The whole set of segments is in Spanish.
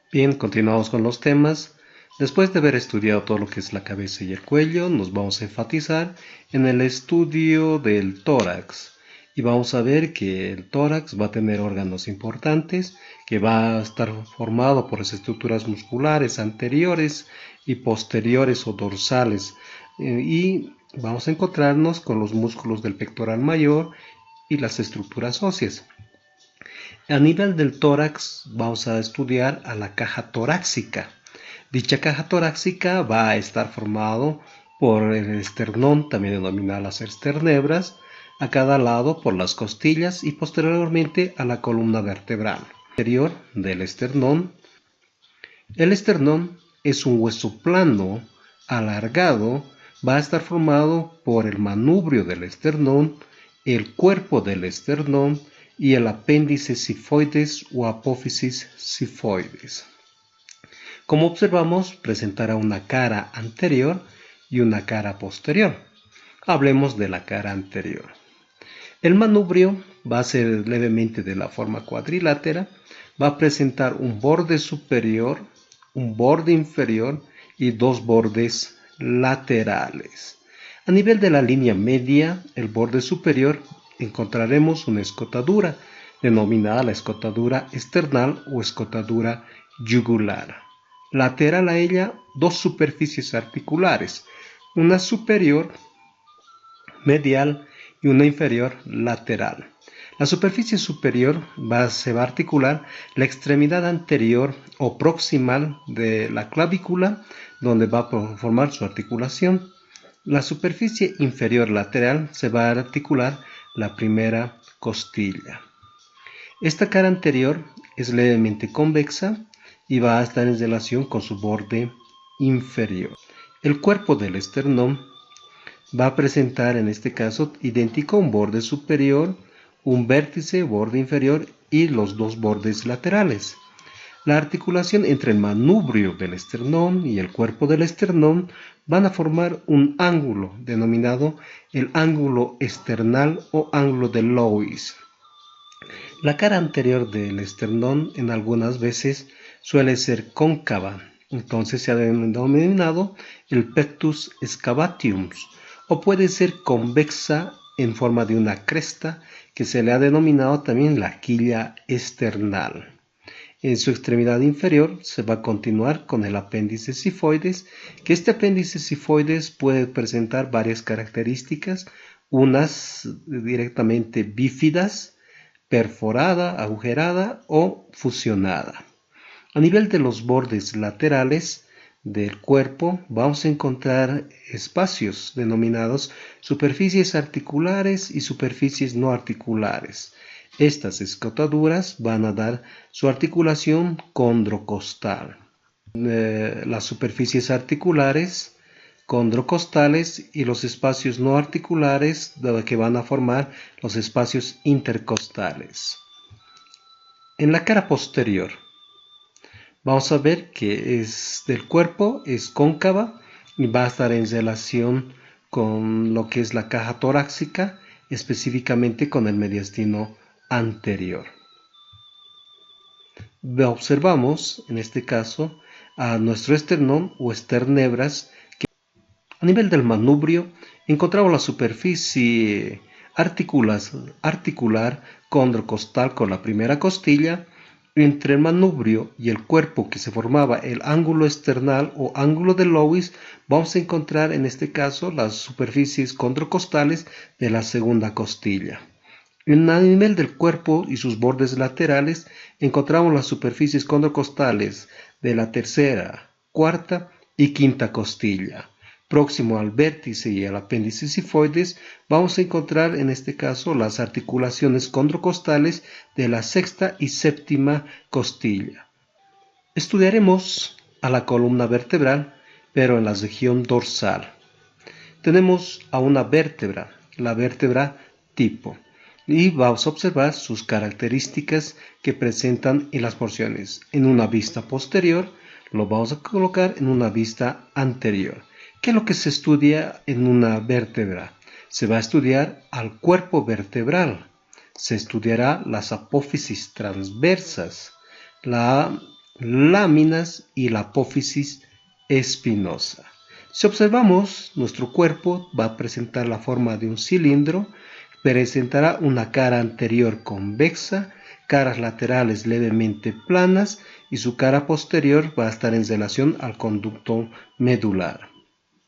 Bien, continuamos con los temas. Después de haber estudiado todo lo que es la cabeza y el cuello, nos vamos a enfatizar en el estudio del tórax. Y vamos a ver que el tórax va a tener órganos importantes, que va a estar formado por las estructuras musculares anteriores y posteriores o dorsales. Y vamos a encontrarnos con los músculos del pectoral mayor y las estructuras óseas. A nivel del tórax vamos a estudiar a la caja torácica. Dicha caja torácica va a estar formado por el esternón, también denominada las esternebras, a cada lado por las costillas y posteriormente a la columna vertebral. Interior del esternón. El esternón es un hueso plano, alargado, va a estar formado por el manubrio del esternón, el cuerpo del esternón y el apéndice sifoides o apófisis sifoides. Como observamos, presentará una cara anterior y una cara posterior. Hablemos de la cara anterior. El manubrio va a ser levemente de la forma cuadrilátera, va a presentar un borde superior, un borde inferior y dos bordes laterales. A nivel de la línea media, el borde superior, encontraremos una escotadura, denominada la escotadura esternal o escotadura yugular. Lateral a ella, dos superficies articulares, una superior medial y una inferior lateral. La superficie superior se va a articular la extremidad anterior o proximal de la clavícula, donde va a formar su articulación. La superficie inferior lateral se va a articular la primera costilla. Esta cara anterior es levemente convexa y va a estar en relación con su borde inferior. El cuerpo del esternón va a presentar en este caso idéntico un borde superior, un vértice, borde inferior y los dos bordes laterales. La articulación entre el manubrio del esternón y el cuerpo del esternón van a formar un ángulo denominado el ángulo esternal o ángulo de Lois. La cara anterior del esternón en algunas veces suele ser cóncava, entonces se ha denominado el pectus excavatium, o puede ser convexa en forma de una cresta, que se le ha denominado también la quilla esternal. En su extremidad inferior se va a continuar con el apéndice sifoides, que este apéndice sifoides puede presentar varias características, unas directamente bífidas, perforada, agujerada o fusionada. A nivel de los bordes laterales del cuerpo vamos a encontrar espacios denominados superficies articulares y superficies no articulares. Estas escotaduras van a dar su articulación condrocostal. Las superficies articulares condrocostales y los espacios no articulares que van a formar los espacios intercostales. En la cara posterior vamos a ver que del cuerpo es cóncava y va a estar en relación con lo que es la caja torácica, específicamente con el mediastino anterior. Observamos en este caso a nuestro esternón o esternebras. A nivel del manubrio encontramos la superficie articular condrocostal con la primera costilla. Entre el manubrio y el cuerpo que se formaba el ángulo esternal o ángulo de Lois, vamos a encontrar en este caso las superficies condrocostales de la segunda costilla. En el nivel del cuerpo y sus bordes laterales encontramos las superficies condrocostales de la tercera, cuarta y quinta costilla. Próximo al vértice y al apéndice sifoides, vamos a encontrar en este caso las articulaciones condrocostales de la sexta y séptima costilla. Estudiaremos a la columna vertebral, pero en la región dorsal. Tenemos a una vértebra, la vértebra tipo, y vamos a observar sus características que presentan en las porciones. En una vista posterior, lo vamos a colocar en una vista anterior. ¿Qué es lo que se estudia en una vértebra? Se va a estudiar al cuerpo vertebral, se estudiará las apófisis transversas, la láminas y la apófisis espinosa. Si observamos, nuestro cuerpo va a presentar la forma de un cilindro, presentará una cara anterior convexa, caras laterales levemente planas y su cara posterior va a estar en relación al conducto medular.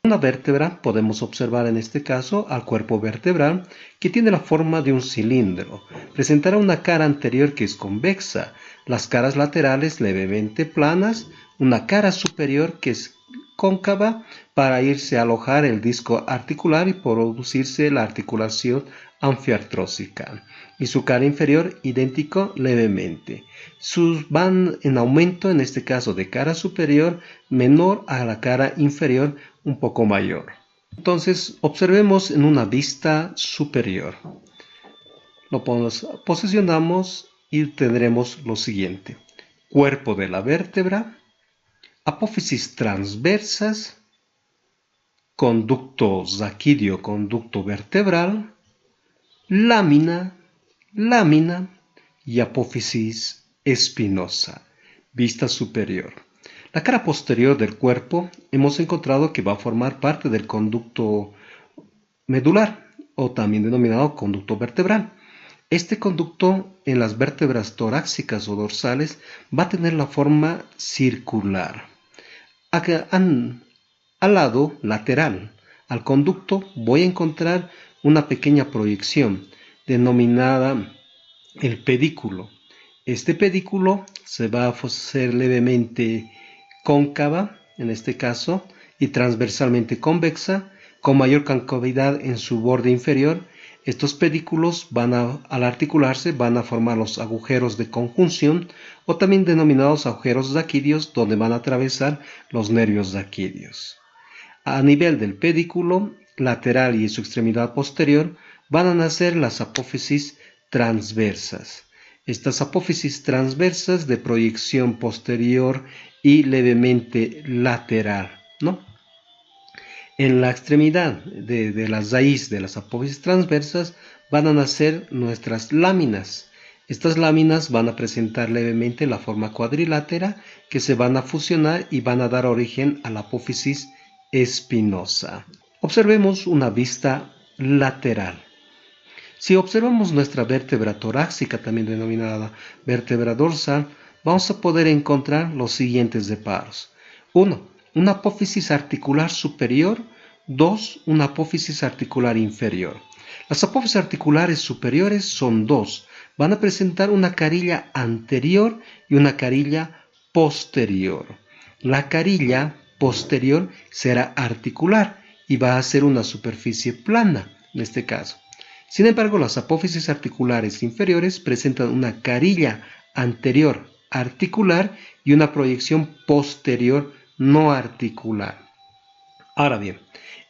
Una vértebra podemos observar en este caso al cuerpo vertebral que tiene la forma de un cilindro. Presentará una cara anterior que es convexa, las caras laterales levemente planas, una cara superior que es cóncava para irse a alojar el disco articular y producirse la articulación anfiartrósica, y su cara inferior idéntico levemente. Sus van en aumento, en este caso de cara superior menor a la cara inferior un poco mayor. Entonces observemos en una vista superior. Lo posicionamos y tendremos lo siguiente: cuerpo de la vértebra, apófisis transversas, conducto zaquídeo, conducto vertebral, lámina y apófisis espinosa, vista superior. La cara posterior del cuerpo hemos encontrado que va a formar parte del conducto medular o también denominado conducto vertebral. Este conducto en las vértebras torácicas o dorsales va a tener la forma circular. Acá, al lado lateral al conducto voy a encontrar una pequeña proyección denominada el pedículo. Este pedículo se va a hacer levemente cóncava, en este caso, y transversalmente convexa, con mayor concavidad en su borde inferior. Estos pedículos al articularse van a formar los agujeros de conjunción o también denominados agujeros zaquídeos, donde van a atravesar los nervios zaquídeos. A nivel del pedículo lateral y su extremidad posterior van a nacer las apófisis transversas. Estas apófisis transversas de proyección posterior y levemente lateral, ¿no? En la extremidad de la raíz de las apófisis transversas van a nacer nuestras láminas. Estas láminas van a presentar levemente la forma cuadrilátera que se van a fusionar y van a dar origen a la apófisis espinosa. Observemos una vista lateral. Si observamos nuestra vértebra torácica, también denominada vértebra dorsal, vamos a poder encontrar los siguientes reparos. 1. Una apófisis articular superior. 2. Una apófisis articular inferior. Las apófisis articulares superiores son dos. Van a presentar una carilla anterior y una carilla posterior. La carilla posterior será articular y va a ser una superficie plana en este caso. Sin embargo, las apófisis articulares inferiores presentan una carilla anterior articular y una proyección posterior no articular. Ahora bien,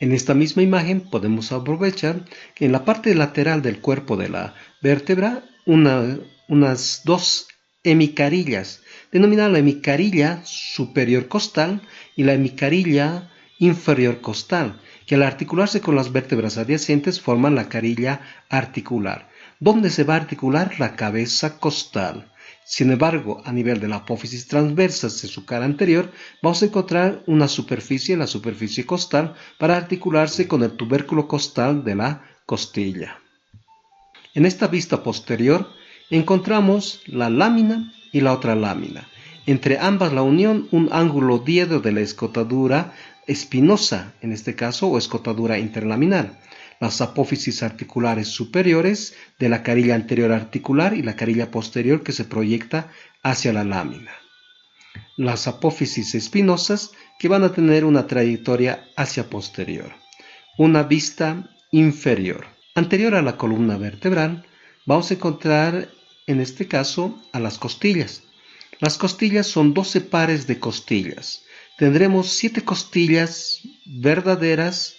en esta misma imagen podemos aprovechar que en la parte lateral del cuerpo de la vértebra unas dos hemicarillas, denominada la hemicarilla superior costal y la hemicarilla inferior costal, que al articularse con las vértebras adyacentes forman la carilla articular, donde se va a articular la cabeza costal. Sin embargo, a nivel de la apófisis transversas de su cara anterior, vamos a encontrar una superficie, la superficie costal, para articularse con el tubérculo costal de la costilla. En esta vista posterior encontramos la lámina y la otra lámina. Entre ambas la unión, un ángulo diedo de la escotadura espinosa, en este caso, o escotadura interlaminar. Las apófisis articulares superiores de la carilla anterior articular y la carilla posterior que se proyecta hacia la lámina. Las apófisis espinosas que van a tener una trayectoria hacia posterior. Una vista inferior. Anterior a la columna vertebral, vamos a encontrar en este caso a las costillas. Las costillas son 12 pares de costillas. Tendremos 7 costillas verdaderas,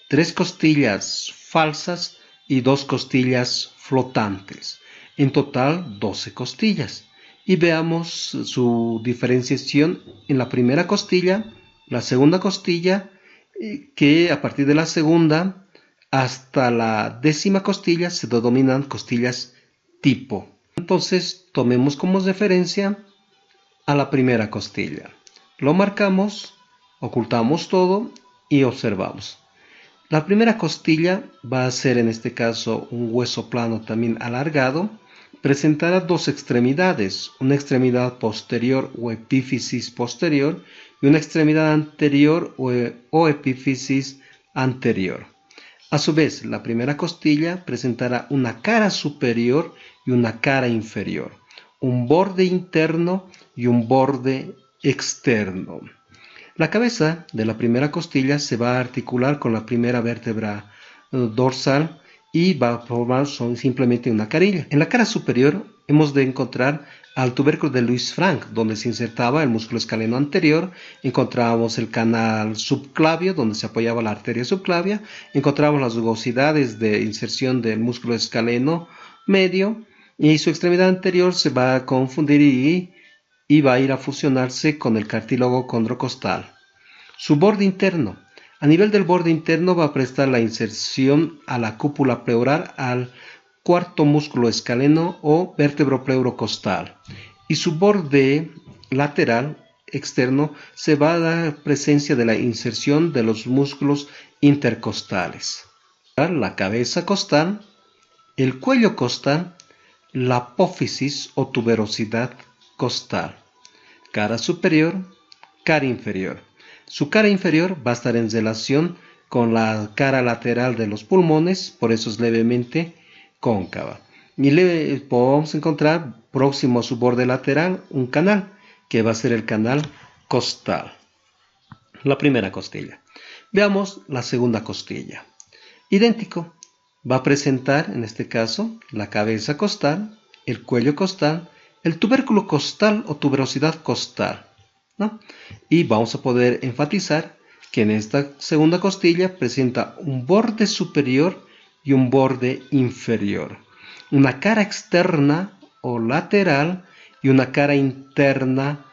3 costillas falsas y 2 costillas flotantes. En total 12 costillas. Y veamos su diferenciación en la primera costilla, la segunda costilla, que a partir de la segunda hasta la 10ª costilla se denominan costillas tipo. Entonces tomemos como referencia a la primera costilla. Lo marcamos, ocultamos todo y observamos. La primera costilla va a ser en este caso un hueso plano también alargado. Presentará dos extremidades, una extremidad posterior o epífisis posterior y una extremidad anterior o epífisis anterior. A su vez, la primera costilla presentará una cara superior y una cara inferior, un borde interno y un borde externo. La cabeza de la primera costilla se va a articular con la primera vértebra dorsal y va a formar simplemente una carilla. En la cara superior hemos de encontrar al tubérculo de Louis Frank, donde se insertaba el músculo escaleno anterior, encontrábamos el canal subclavio, donde se apoyaba la arteria subclavia, encontramos las rugosidades de inserción del músculo escaleno medio, y su extremidad anterior se va a confundir y va a ir a fusionarse con el cartílago condrocostal. Su borde interno. A nivel del borde interno va a prestar la inserción a la cúpula pleural al cuarto músculo escaleno o vértebro pleurocostal. Y su borde lateral externo se va a dar presencia de la inserción de los músculos intercostales. La cabeza costal, el cuello costal, la apófisis o tuberosidad costal. Cara superior, cara inferior. Su cara inferior va a estar en relación con la cara lateral de los pulmones, por eso es levemente cóncava. Y podemos encontrar próximo a su borde lateral un canal, que va a ser el canal costal. La primera costilla. Veamos la segunda costilla. Idéntico. Va a presentar, en este caso, la cabeza costal, el cuello costal, el tubérculo costal o tuberosidad costal, ¿no? Y vamos a poder enfatizar que en esta segunda costilla presenta un borde superior y un borde inferior, una cara externa o lateral y una cara interna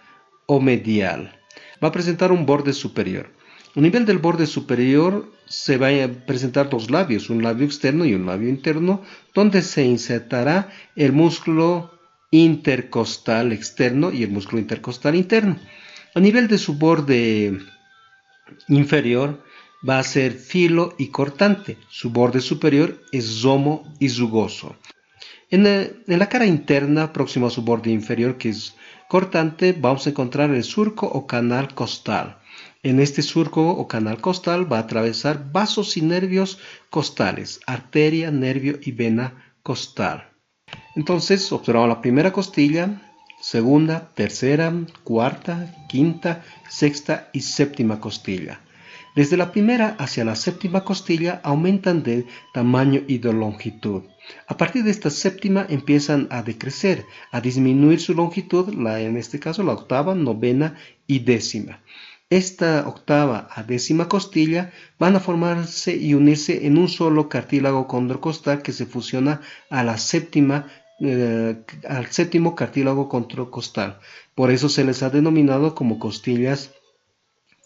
o medial. Va a presentar un borde superior. A nivel del borde superior se van a presentar dos labios, un labio externo y un labio interno, donde se insertará el músculo intercostal externo y el músculo intercostal interno. A nivel de su borde inferior va a ser filo y cortante. Su borde superior es zomo y rugoso. En la cara interna, próximo a su borde inferior, que es cortante, vamos a encontrar el surco o canal costal. En este surco o canal costal va a atravesar vasos y nervios costales, arteria, nervio y vena costal. Entonces, observamos la primera costilla, segunda, tercera, cuarta, quinta, sexta y séptima costilla. Desde la primera hacia la séptima costilla aumentan de tamaño y de longitud. A partir de esta séptima empiezan a decrecer, a disminuir su longitud, en este caso la octava, novena y décima. Esta octava a décima costilla van a formarse y unirse en un solo cartílago condrocostal que se fusiona a la al séptimo cartílago condrocostal. Por eso se les ha denominado como costillas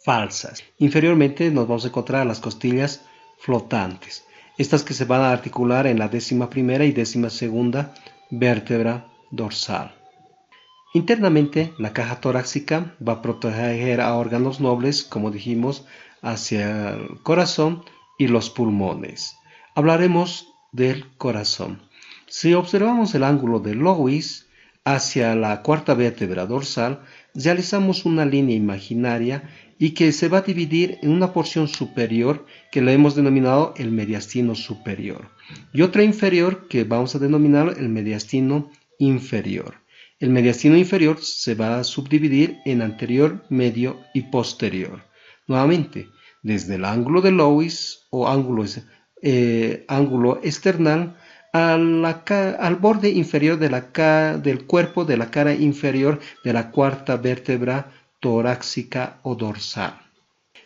falsas. Inferiormente nos vamos a encontrar las costillas flotantes, estas que se van a articular en la décima primera y décima segunda vértebra dorsal. Internamente, la caja torácica va a proteger a órganos nobles, como dijimos, hacia el corazón y los pulmones. Hablaremos del corazón. Si observamos el ángulo de Loeys hacia la cuarta vértebra dorsal, realizamos una línea imaginaria y que se va a dividir en una porción superior que le hemos denominado el mediastino superior y otra inferior que vamos a denominar el mediastino inferior. El mediastino inferior se va a subdividir en anterior, medio y posterior. Nuevamente, desde el ángulo de Loeys o ángulo external al borde inferior del cuerpo de la cara inferior de la cuarta vértebra torácica o dorsal.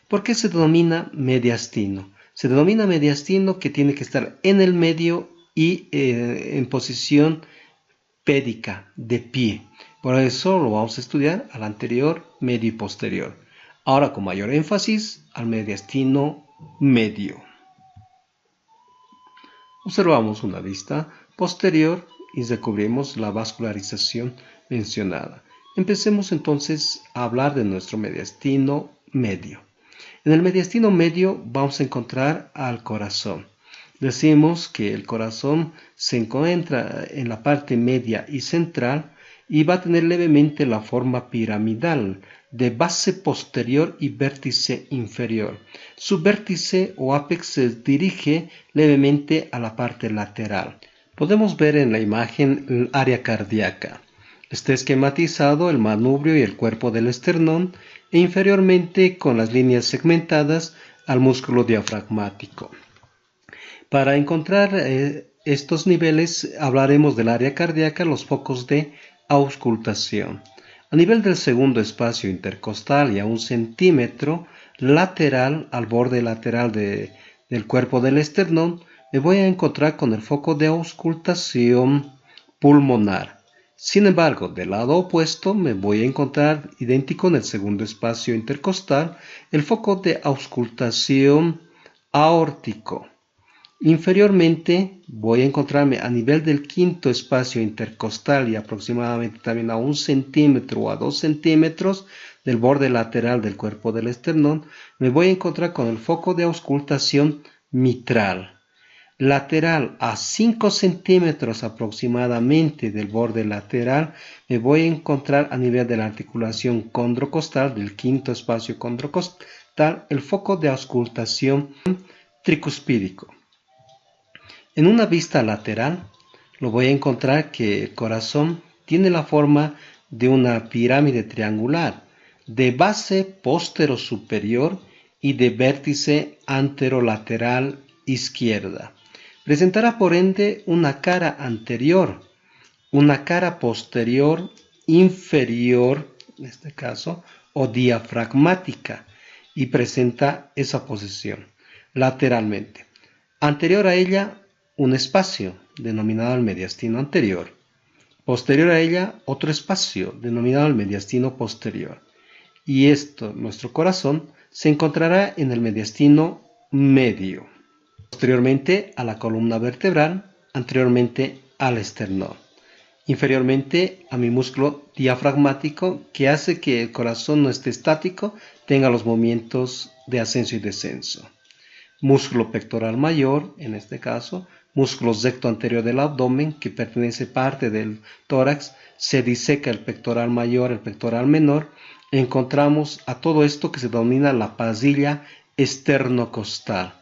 ¿Por qué se denomina mediastino? Se denomina mediastino que tiene que estar en el medio y en posición pédica, de pie. Por eso lo vamos a estudiar al anterior, medio y posterior. Ahora con mayor énfasis al mediastino medio. Observamos una vista posterior y descubrimos la vascularización mencionada. Empecemos entonces a hablar de nuestro mediastino medio. En el mediastino medio vamos a encontrar al corazón. Decimos que el corazón se encuentra en la parte media y central y va a tener levemente la forma piramidal de base posterior y vértice inferior. Su vértice o ápex se dirige levemente a la parte lateral. Podemos ver en la imagen el área cardíaca. Está esquematizado el manubrio y el cuerpo del esternón e inferiormente con las líneas segmentadas al músculo diafragmático. Para encontrar estos niveles hablaremos del área cardíaca, los focos de auscultación. A nivel del segundo espacio intercostal y a 1 centímetro lateral, al borde lateral del cuerpo del esternón, me voy a encontrar con el foco de auscultación pulmonar. Sin embargo, del lado opuesto me voy a encontrar idéntico en el segundo espacio intercostal, el foco de auscultación aórtico. Inferiormente voy a encontrarme a nivel del quinto espacio intercostal y aproximadamente también a 1 centímetro o a 2 centímetros del borde lateral del cuerpo del esternón, me voy a encontrar con el foco de auscultación mitral. Lateral a 5 centímetros aproximadamente del borde lateral, me voy a encontrar a nivel de la articulación condrocostal, del quinto espacio condrocostal, el foco de auscultación tricuspídico. En una vista lateral, lo voy a encontrar que el corazón tiene la forma de una pirámide triangular, de base postero-superior y de vértice anterolateral izquierda. Presentará por ende una cara anterior, una cara posterior inferior, en este caso, o diafragmática, y presenta esa posición lateralmente. Anterior a ella, un espacio denominado el mediastino anterior. Posterior a ella, otro espacio denominado el mediastino posterior. Y nuestro corazón, se encontrará en el mediastino medio. Posteriormente a la columna vertebral, anteriormente al esternón. Inferiormente a mi músculo diafragmático que hace que el corazón no esté estático, tenga los movimientos de ascenso y descenso. Músculo pectoral mayor, en este caso, músculo recto anterior del abdomen, que pertenece parte del tórax, se diseca el pectoral mayor, el pectoral menor, encontramos a todo esto que se denomina la pasilla esternocostal.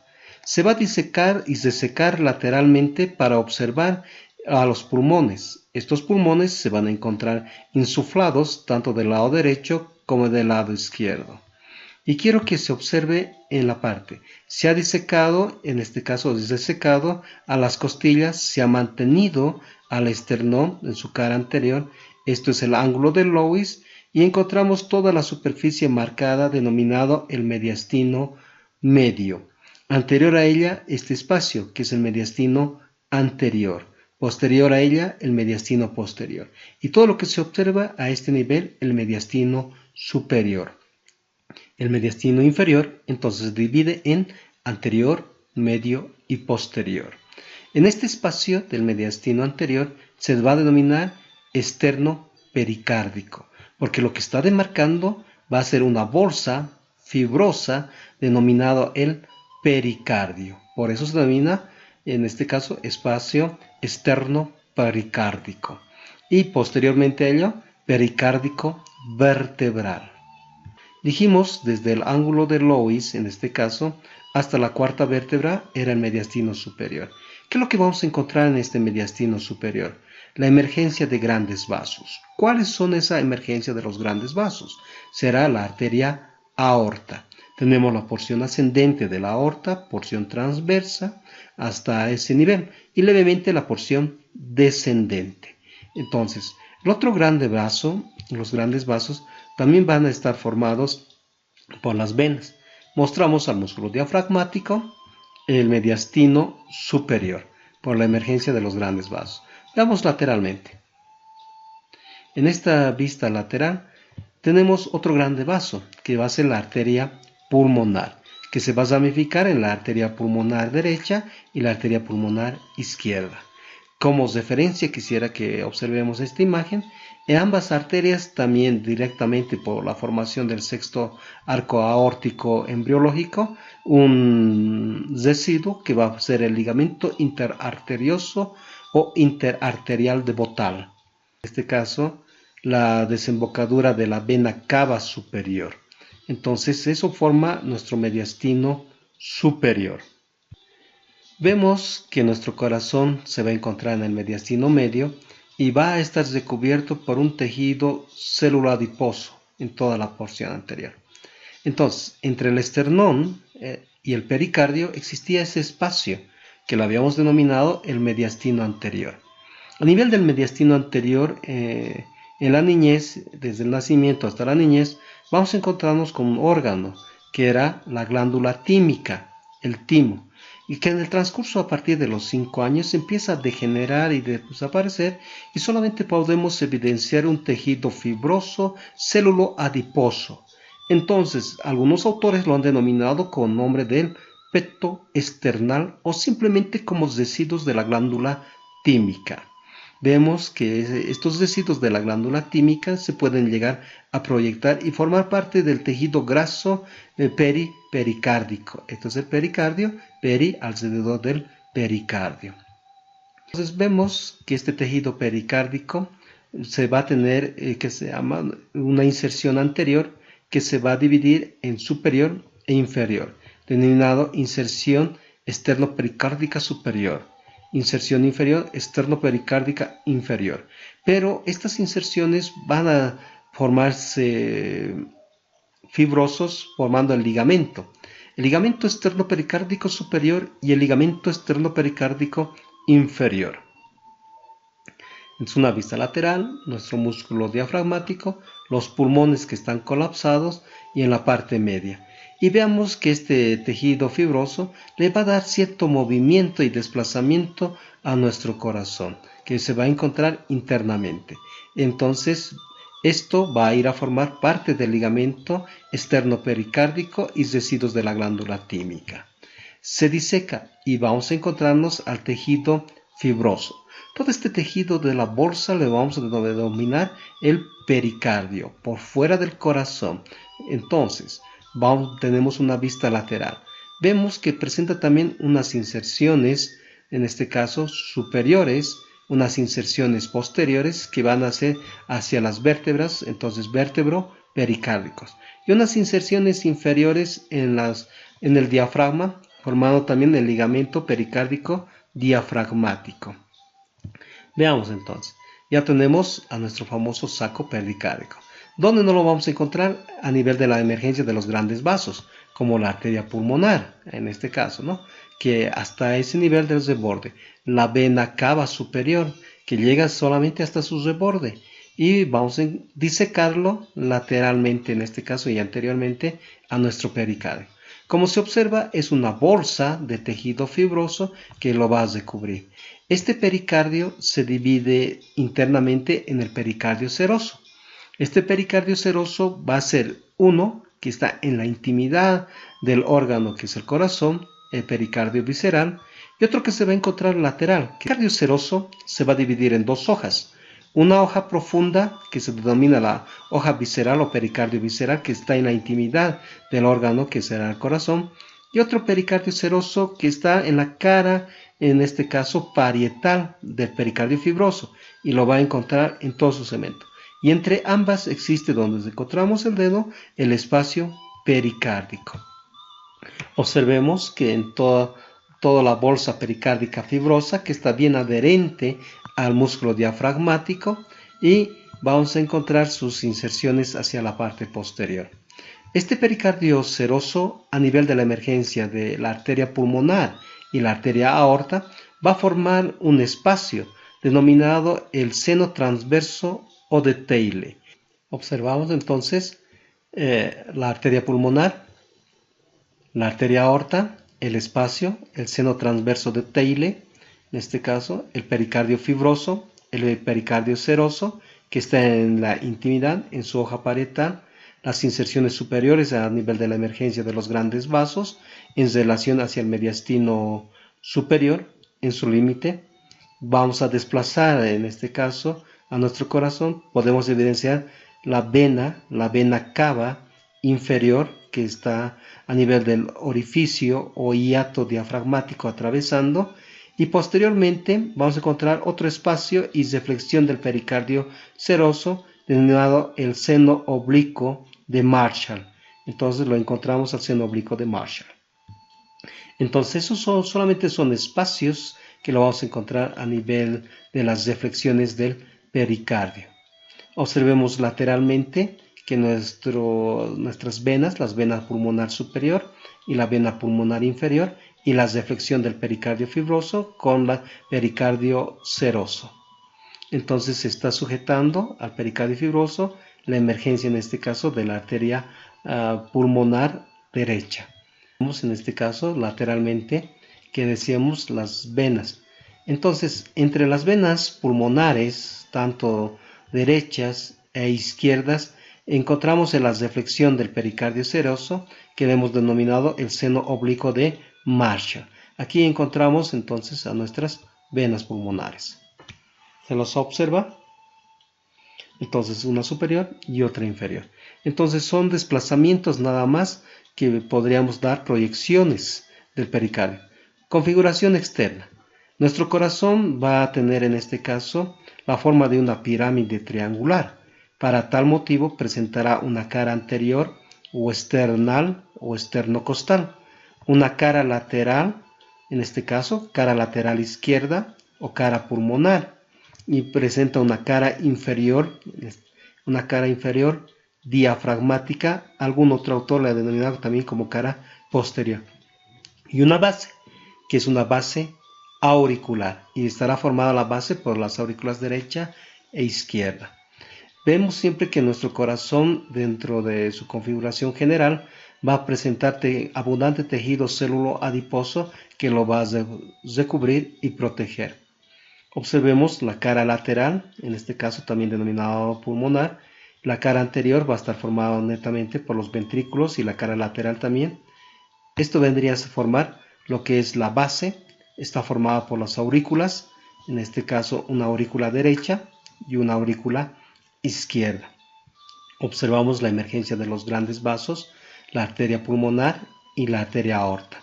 Se va a disecar y desecar lateralmente para observar a los pulmones. Estos pulmones se van a encontrar insuflados tanto del lado derecho como del lado izquierdo. Y quiero que se observe en la parte. Se ha disecado, en este caso desecado, a las costillas, se ha mantenido al esternón en su cara anterior. Esto es el ángulo de Loeys y encontramos toda la superficie marcada denominado el mediastino medio. Anterior a ella, este espacio, que es el mediastino anterior. Posterior a ella, el mediastino posterior. Y todo lo que se observa a este nivel, el mediastino superior. El mediastino inferior entonces se divide en anterior, medio y posterior. En este espacio del mediastino anterior se va a denominar externo pericárdico, porque lo que está demarcando va a ser una bolsa fibrosa denominado el pericardio. Por eso se denomina en este caso espacio externo pericárdico. Y posteriormente a ello, pericárdico vertebral. Dijimos desde el ángulo de Loeys, en este caso, hasta la cuarta vértebra era el mediastino superior. ¿Qué es lo que vamos a encontrar en este mediastino superior? La emergencia de grandes vasos. ¿Cuáles son esa emergencia de los grandes vasos? Será la arteria aorta. Tenemos la porción ascendente de la aorta, porción transversa, hasta ese nivel, y levemente la porción descendente. Entonces, el otro grande vaso, los grandes vasos, también van a estar formados por las venas. Mostramos al músculo diafragmático, el mediastino superior, por la emergencia de los grandes vasos. Veamos lateralmente. En esta vista lateral tenemos otro grande vaso, que va a ser la arteria pulmonar, que se va a ramificar en la arteria pulmonar derecha y la arteria pulmonar izquierda. Como referencia quisiera que observemos esta imagen. En ambas arterias también directamente por la formación del sexto arco aórtico embriológico, un residuo que va a ser el ligamento interarterioso o interarterial de Bottal. En este caso, la desembocadura de la vena cava superior. Entonces, eso forma nuestro mediastino superior. Vemos que nuestro corazón se va a encontrar en el mediastino medio y va a estar recubierto por un tejido celuloadiposo en toda la porción anterior. Entonces, entre el esternón y el pericardio existía ese espacio que lo habíamos denominado el mediastino anterior. A nivel del mediastino anterior, en la niñez, desde el nacimiento hasta la niñez, vamos a encontrarnos con un órgano que era la glándula tímica, el timo, y que en el transcurso a partir de los 5 años empieza a degenerar y desaparecer y solamente podemos evidenciar un tejido fibroso célulo adiposo. Entonces, algunos autores lo han denominado con nombre del peto external o simplemente como residuos de la glándula tímica. Vemos que estos residuos de la glándula tímica se pueden llegar a proyectar y formar parte del tejido graso pericárdico. Esto es el pericardio, peri alrededor del pericardio. Entonces vemos que este tejido pericárdico se va a tener que se llama una inserción anterior que se va a dividir en superior e inferior, denominado inserción externopericárdica superior. Inserción inferior, externopericárdica inferior. Pero estas inserciones van a formarse fibrosos formando el ligamento externopericárdico superior y el ligamento externopericárdico inferior. Es una vista lateral, nuestro músculo diafragmático, los pulmones que están colapsados y en la parte media. Y veamos que este tejido fibroso le va a dar cierto movimiento y desplazamiento a nuestro corazón, que se va a encontrar internamente. Entonces, esto va a ir a formar parte del ligamento externopericárdico y residuos de la glándula tímica. Se diseca y vamos a encontrarnos al tejido fibroso. Todo este tejido de la bolsa le vamos a denominar el pericardio, por fuera del corazón. Entonces, tenemos una vista lateral. Vemos que presenta también unas inserciones, en este caso superiores, unas inserciones posteriores que van a ser hacia las vértebras, entonces vértebro-pericárdicos, y unas inserciones inferiores en el diafragma, formando también el ligamento pericárdico diafragmático. Veamos entonces, ya tenemos a nuestro famoso saco pericárdico. ¿Dónde no lo vamos a encontrar? A nivel de la emergencia de los grandes vasos, como la arteria pulmonar, en este caso, ¿no? Que hasta ese nivel del reborde. La vena cava superior, que llega solamente hasta su reborde. Y vamos a disecarlo lateralmente, en este caso, y anteriormente, a nuestro pericardio. Como se observa, es una bolsa de tejido fibroso que lo va a recubrir. Este pericardio se divide internamente en el pericardio seroso. Este pericardio seroso va a ser uno que está en la intimidad del órgano que es el corazón, el pericardio visceral, y otro que se va a encontrar lateral. El pericardio seroso se va a dividir en dos hojas. Una hoja profunda que se denomina la hoja visceral o pericardio visceral, que está en la intimidad del órgano que será el corazón, y otro pericardio seroso que está en la cara, en este caso parietal del pericardio fibroso, y lo va a encontrar en todo su segmento. Y entre ambas existe, donde encontramos el dedo, el espacio pericárdico. Observemos que en toda la bolsa pericárdica fibrosa, que está bien adherente al músculo diafragmático, y vamos a encontrar sus inserciones hacia la parte posterior. Este pericardio seroso, a nivel de la emergencia de la arteria pulmonar y la arteria aorta, va a formar un espacio denominado el seno transverso o de Theile. Observamos entonces la arteria pulmonar, la arteria aorta, el espacio, el seno transverso de Theile, en este caso el pericardio fibroso, el pericardio seroso, que está en la intimidad, en su hoja parietal, las inserciones superiores a nivel de la emergencia de los grandes vasos, en relación hacia el mediastino superior, en su límite, vamos a desplazar en este caso a nuestro corazón, podemos evidenciar la vena cava inferior que está a nivel del orificio o hiato diafragmático atravesando, y posteriormente vamos a encontrar otro espacio y deflexión del pericardio seroso denominado el seno oblicuo de Marshall. Entonces lo encontramos al seno oblicuo de Marshall. Entonces esos solamente son espacios que lo vamos a encontrar a nivel de las deflexiones del pericardio. Observemos lateralmente que nuestras venas, las venas pulmonar superior y la vena pulmonar inferior, y la deflexión del pericardio fibroso con el pericardio seroso. Entonces se está sujetando al pericardio fibroso la emergencia en este caso de la arteria pulmonar derecha. Vemos en este caso lateralmente que decíamos las venas. Entonces entre las venas pulmonares, tanto derechas e izquierdas, encontramos en la deflexión del pericardio seroso que hemos denominado el seno oblicuo de Marshall. Aquí encontramos entonces a nuestras venas pulmonares. ¿Se los observa? Entonces una superior y otra inferior. Entonces son desplazamientos nada más que podríamos dar proyecciones del pericardio. Configuración externa. Nuestro corazón va a tener en este caso la forma de una pirámide triangular. Para tal motivo presentará una cara anterior o external o esternocostal, una cara lateral, en este caso cara lateral izquierda o cara pulmonar, y presenta una cara inferior diafragmática. Algún otro autor la ha denominado también como cara posterior, y una base, que es una base auricular, y estará formada la base por las aurículas derecha e izquierda. Vemos siempre que nuestro corazón, dentro de su configuración general, va a presentar abundante tejido célulo adiposo que lo va a recubrir y proteger. Observemos la cara lateral, en este caso también denominado pulmonar. La cara anterior va a estar formada netamente por los ventrículos y la cara lateral también. Esto vendría a formar lo que es la base. Está formada por las aurículas, en este caso una aurícula derecha y una aurícula izquierda. Observamos la emergencia de los grandes vasos, la arteria pulmonar y la arteria aorta.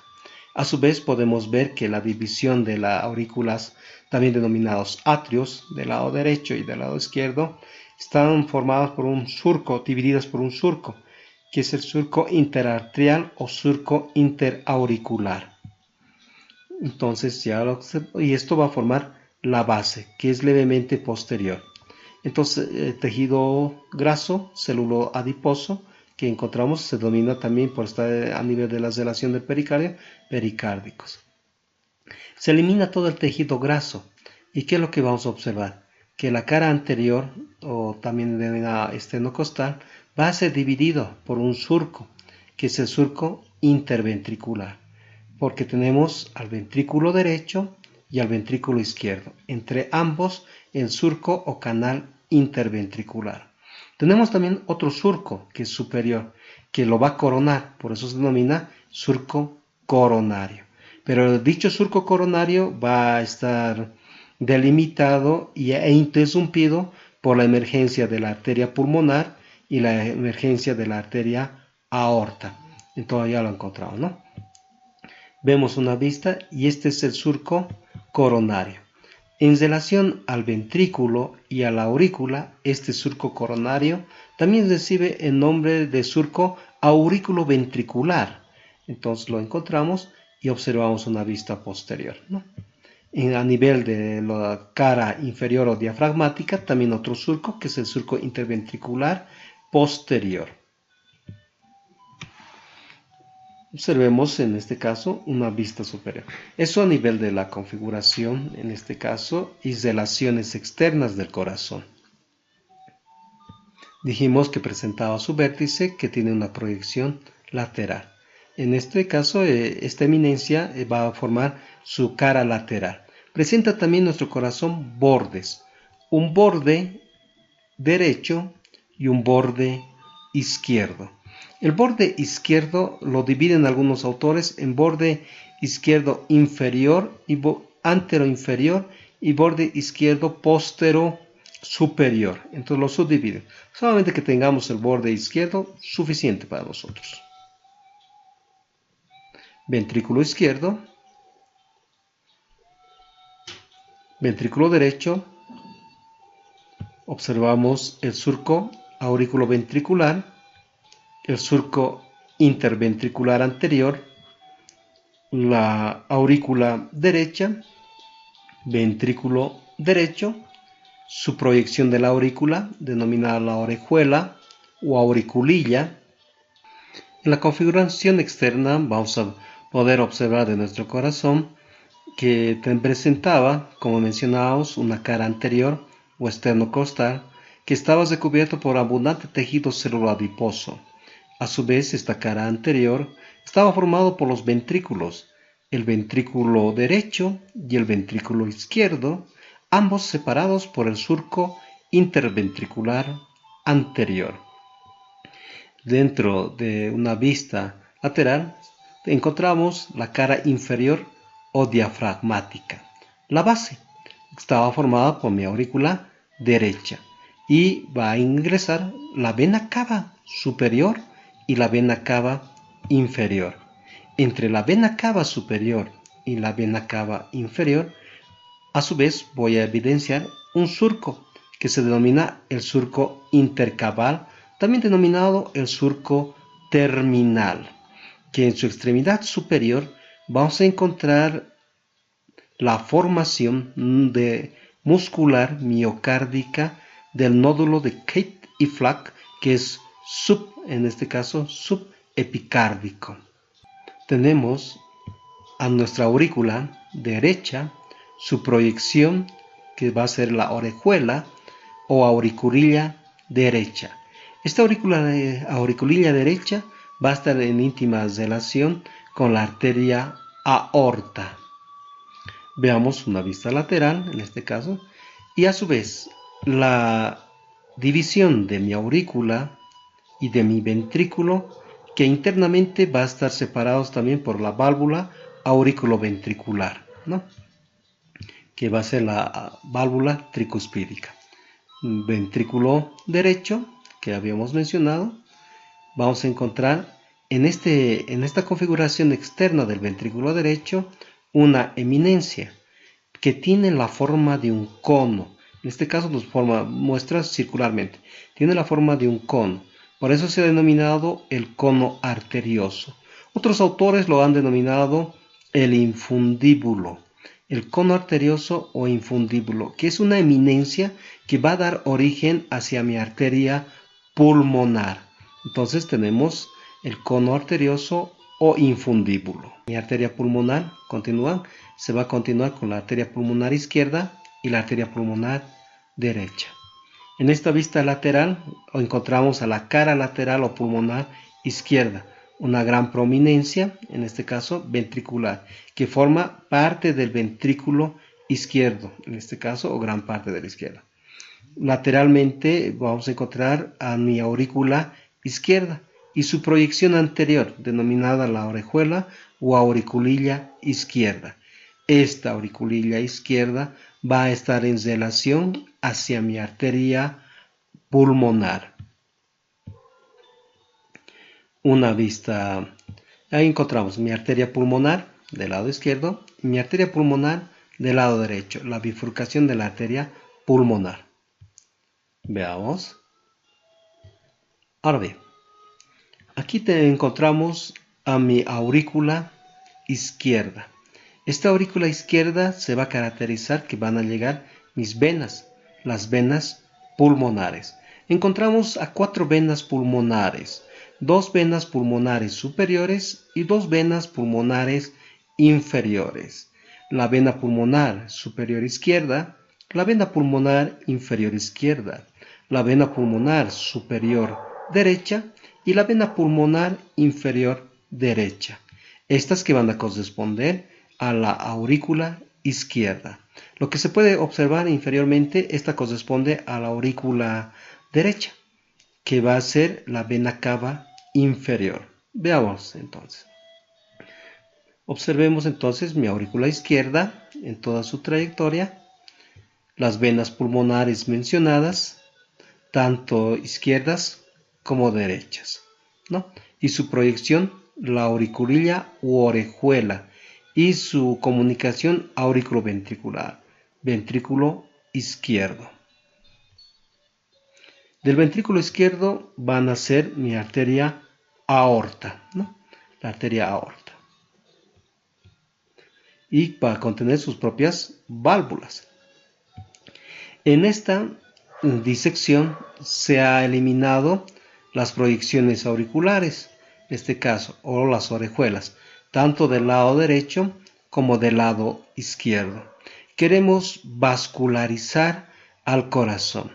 A su vez podemos ver que la división de las aurículas, también denominados atrios, del lado derecho y del lado izquierdo, están formadas por un surco, divididas por un surco, que es el surco interarterial o surco interauricular. Entonces y esto va a formar la base, que es levemente posterior. Entonces tejido graso, célulo adiposo, que encontramos se denomina también, por estar a nivel de la relación del pericardio, pericárdicos. Se elimina todo el tejido graso. ¿Y qué es lo que vamos a observar? Que la cara anterior, o también denominada esternocostal, va a ser dividido por un surco, que es el surco interventricular, porque tenemos al ventrículo derecho y al ventrículo izquierdo, entre ambos el surco o canal interventricular. Tenemos también otro surco que es superior, que lo va a coronar, por eso se denomina surco coronario. Pero dicho surco coronario va a estar delimitado e interrumpido por la emergencia de la arteria pulmonar y la emergencia de la arteria aorta. Entonces ya lo encontramos, ¿no? Vemos una vista y este es el surco coronario. En relación al ventrículo y a la aurícula, este surco coronario también recibe el nombre de surco auriculoventricular. Entonces lo encontramos y observamos una vista posterior, ¿no? A nivel de la cara inferior o diafragmática, también otro surco, que es el surco interventricular posterior. Observemos en este caso una vista superior. Eso a nivel de la configuración, en este caso, y relaciones externas del corazón. Dijimos que presentaba su vértice, que tiene una proyección lateral. En este caso, esta eminencia va a formar su cara lateral. Presenta también nuestro corazón bordes, un borde derecho y un borde izquierdo. El borde izquierdo lo dividen algunos autores en borde izquierdo inferior y anteroinferior y borde izquierdo postero superior. Entonces lo subdivide. Solamente que tengamos el borde izquierdo suficiente para nosotros. Ventrículo izquierdo, ventrículo derecho, observamos el surco auriculoventricular, el surco interventricular anterior, la aurícula derecha, ventrículo derecho, su proyección de la aurícula, denominada la orejuela o auriculilla. En la configuración externa vamos a poder observar de nuestro corazón que presentaba, como mencionábamos, una cara anterior o esternocostal que estaba recubierto por abundante tejido celular adiposo. A su vez, esta cara anterior estaba formado por los ventrículos, el ventrículo derecho y el ventrículo izquierdo, ambos separados por el surco interventricular anterior. Dentro de una vista lateral encontramos la cara inferior o diafragmática. La base estaba formada por mi aurícula derecha y va a ingresar la vena cava superior y la vena cava inferior. Entre la vena cava superior y la vena cava inferior, a su vez voy a evidenciar un surco que se denomina el surco intercaval, también denominado el surco terminal, que en su extremidad superior vamos a encontrar la formación muscular miocárdica del nódulo de Kate y Flack, que es en este caso, subepicárdico. Tenemos a nuestra aurícula derecha su proyección, que va a ser la orejuela o auriculilla derecha. Esta auriculilla derecha va a estar en íntima relación con la arteria aorta. Veamos una vista lateral, en este caso, y a su vez la división de mi aurícula y de mi ventrículo, que internamente va a estar separados también por la válvula auriculoventricular, ¿no? Que va a ser la válvula tricuspídica. Ventrículo derecho, que habíamos mencionado, vamos a encontrar en esta configuración externa del ventrículo derecho una eminencia que tiene la forma de un cono. En este caso nos muestra circularmente. Tiene la forma de un cono. Por eso se ha denominado el cono arterioso. Otros autores lo han denominado el infundíbulo. El cono arterioso o infundíbulo, que es una eminencia que va a dar origen hacia mi arteria pulmonar. Entonces tenemos el cono arterioso o infundíbulo. Mi arteria pulmonar se va a continuar con la arteria pulmonar izquierda y la arteria pulmonar derecha. En esta vista lateral encontramos a la cara lateral o pulmonar izquierda, una gran prominencia, en este caso ventricular, que forma parte del ventrículo izquierdo, en este caso, o gran parte de la izquierda. Lateralmente vamos a encontrar a mi aurícula izquierda y su proyección anterior, denominada la orejuela o auriculilla izquierda. Esta auriculilla izquierda va a estar en relación hacia mi arteria pulmonar. Una vista, ahí encontramos mi arteria pulmonar del lado izquierdo y mi arteria pulmonar del lado derecho, la bifurcación de la arteria pulmonar. Veamos. Ahora bien, aquí encontramos a mi aurícula izquierda. Esta aurícula izquierda se va a caracterizar que van a llegar mis venas, las venas pulmonares. Encontramos a 4 venas pulmonares, 2 venas pulmonares superiores y 2 venas pulmonares inferiores. La vena pulmonar superior izquierda, la vena pulmonar inferior izquierda, la vena pulmonar superior derecha y la vena pulmonar inferior derecha. Estas que van a corresponder a la aurícula izquierda. Lo que se puede observar inferiormente, esta corresponde a la aurícula derecha, que va a ser la vena cava inferior. Veamos entonces. Observemos entonces mi aurícula izquierda en toda su trayectoria. las venas pulmonares mencionadas, tanto izquierdas como derechas, ¿no? Y su proyección, la auriculilla u orejuela, y su comunicación auriculoventricular, ventrículo izquierdo. Del ventrículo izquierdo van a ser mi arteria aorta, ¿no? La arteria aorta. Y va a contener sus propias válvulas. En esta disección se ha eliminado las proyecciones auriculares, en este caso, o las orejuelas, tanto del lado derecho como del lado izquierdo. Queremos vascularizar al corazón.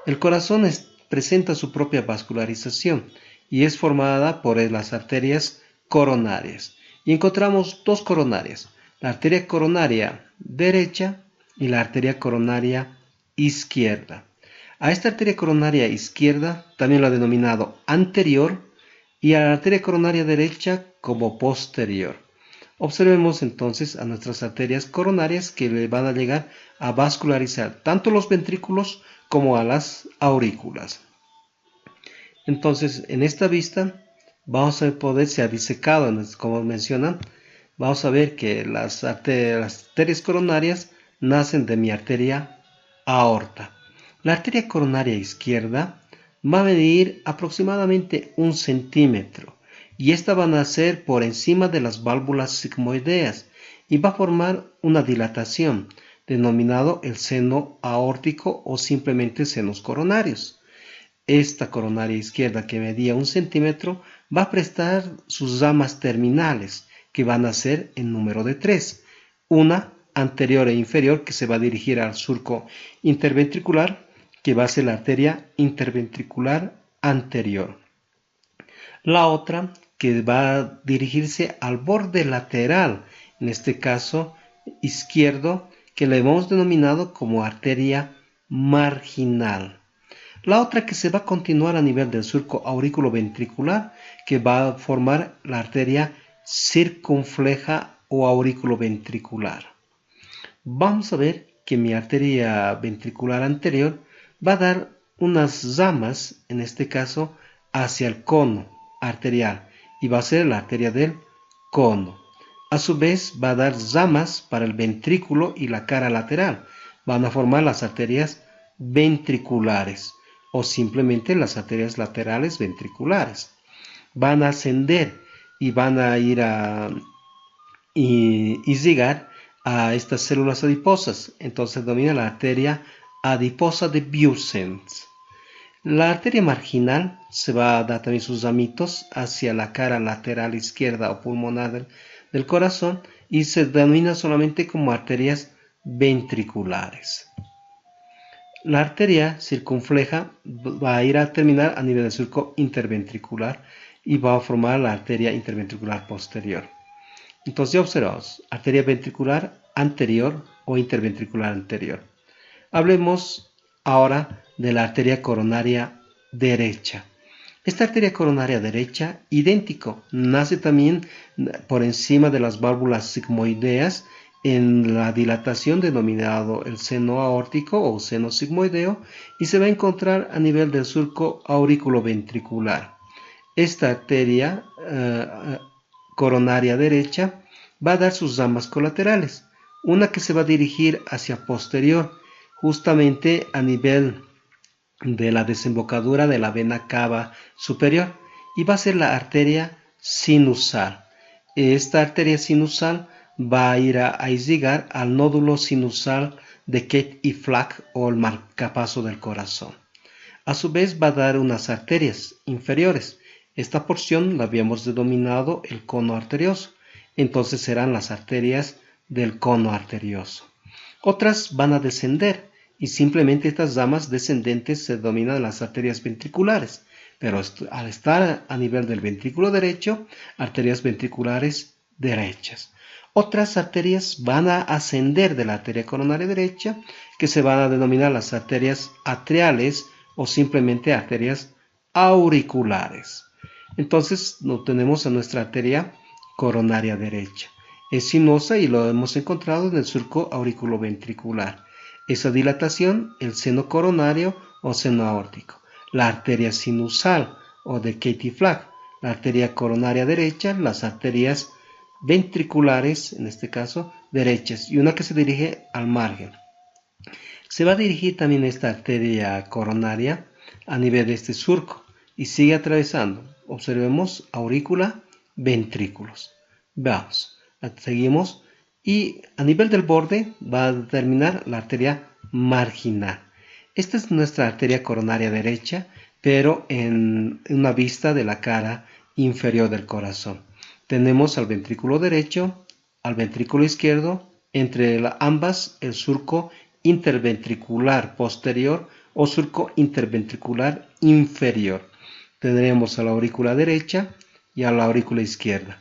El corazón presenta su propia vascularización y es formada por las arterias coronarias. Y encontramos dos coronarias, la arteria coronaria derecha y la arteria coronaria izquierda. A esta arteria coronaria izquierda también lo ha denominado anterior y a la arteria coronaria derecha como posterior. Observemos entonces a nuestras arterias coronarias que le van a llegar a vascularizar tanto los ventrículos como a las aurículas. Entonces, en esta vista vamos a poder, se ha disecado, como mencionan, vamos a ver que las arterias coronarias nacen de mi arteria aorta. La arteria coronaria izquierda va a medir aproximadamente 1 centímetro y esta va a nacer por encima de las válvulas sigmoideas y va a formar una dilatación denominado el seno aórtico o simplemente senos coronarios. Esta coronaria izquierda que medía 1 centímetro va a prestar sus ramas terminales que van a ser en número de 3. Una anterior e inferior que se va a dirigir al surco interventricular, que va a ser la arteria interventricular anterior. La otra que va a dirigirse al borde lateral, en este caso izquierdo, que le hemos denominado como arteria marginal. La otra que se va a continuar a nivel del surco auriculoventricular, que va a formar la arteria circunfleja o auriculoventricular. Vamos a ver que mi arteria ventricular anterior va a dar unas ramas, en este caso, hacia el cono arterial y va a ser la arteria del cono. A su vez va a dar ramas para el ventrículo y la cara lateral. Van a formar las arterias ventriculares o simplemente las arterias laterales ventriculares. Van a ascender y van a ir a irrigar a estas células adiposas. Entonces domina la arteria adiposa de Buygens. La arteria marginal se va a dar también sus ramitos hacia la cara lateral izquierda o pulmonar del corazón y se denomina solamente como arterias ventriculares. La arteria circunfleja va a ir a terminar a nivel del surco interventricular y va a formar la arteria interventricular posterior. Entonces ya observamos, arteria ventricular anterior o interventricular anterior. Hablemos ahora de la arteria coronaria derecha. Esta arteria coronaria derecha, idéntico, nace también por encima de las válvulas sigmoideas en la dilatación denominado el seno aórtico o seno sigmoideo y se va a encontrar a nivel del surco auriculoventricular. Esta arteria coronaria derecha va a dar sus ramas colaterales, una que se va a dirigir hacia posterior, justamente a nivel de la desembocadura de la vena cava superior, y va a ser la arteria sinusal. Esta arteria sinusal va a ir a irrigar al nódulo sinusal de Keith y Flack o el marcapaso del corazón. A su vez va a dar unas arterias inferiores. Esta porción la habíamos denominado el cono arterioso. Entonces serán las arterias del cono arterioso. Otras van a descender y simplemente estas ramas descendentes se denominan las arterias ventriculares. Pero al estar a nivel del ventrículo derecho, arterias ventriculares derechas. Otras arterias van a ascender de la arteria coronaria derecha, que se van a denominar las arterias atriales o simplemente arterias auriculares. Entonces tenemos a nuestra arteria coronaria derecha. Es sinuosa y lo hemos encontrado en el surco auriculoventricular. esa dilatación, el seno coronario o seno aórtico. La arteria sinusal o de Katie-Flag, la arteria coronaria derecha, las arterias ventriculares, en este caso, derechas, y una que se dirige al margen. Se va a dirigir también esta arteria coronaria a nivel de este surco y sigue atravesando. Observemos aurícula, ventrículos. Vamos, seguimos y a nivel del borde va a determinar la arteria marginal. Esta es nuestra arteria coronaria derecha, pero en una vista de la cara inferior del corazón. Tenemos al ventrículo derecho, al ventrículo izquierdo, entre ambas el surco interventricular posterior o surco interventricular inferior. Tendremos a la aurícula derecha y a la aurícula izquierda.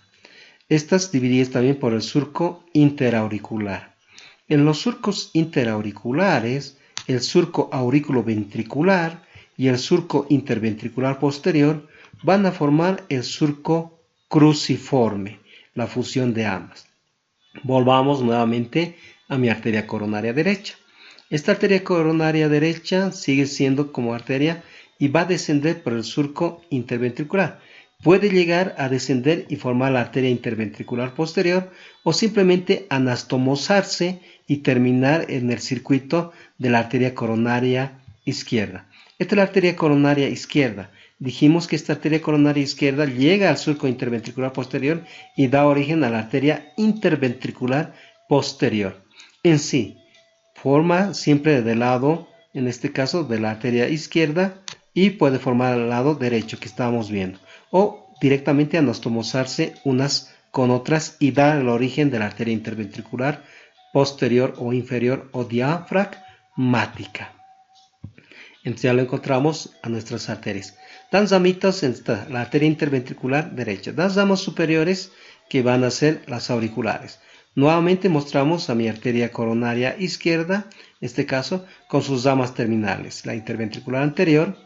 Estas divididas también por el surco interauricular. En los surcos interauriculares, el surco aurículo-ventricular y el surco interventricular posterior van a formar el surco cruciforme, la fusión de ambas. Volvamos nuevamente a mi arteria coronaria derecha. Esta arteria coronaria derecha sigue siendo como arteria y va a descender por el surco interventricular. Puede llegar a descender y formar la arteria interventricular posterior o simplemente anastomosarse y terminar en el circuito de la arteria coronaria izquierda. Esta es la arteria coronaria izquierda. Dijimos que esta arteria coronaria izquierda llega al surco interventricular posterior y da origen a la arteria interventricular posterior. En sí, forma siempre del lado, en este caso, de la arteria izquierda y puede formar al lado derecho que estábamos viendo. O directamente anastomosarse unas con otras y dar el origen de la arteria interventricular posterior o inferior o diafragmática. Entonces ya lo encontramos a nuestras arterias. Dan ramitas en la arteria interventricular derecha. Dan ramas superiores que van a ser las auriculares. Nuevamente mostramos a mi arteria coronaria izquierda, en este caso, con sus ramas terminales. La interventricular anterior,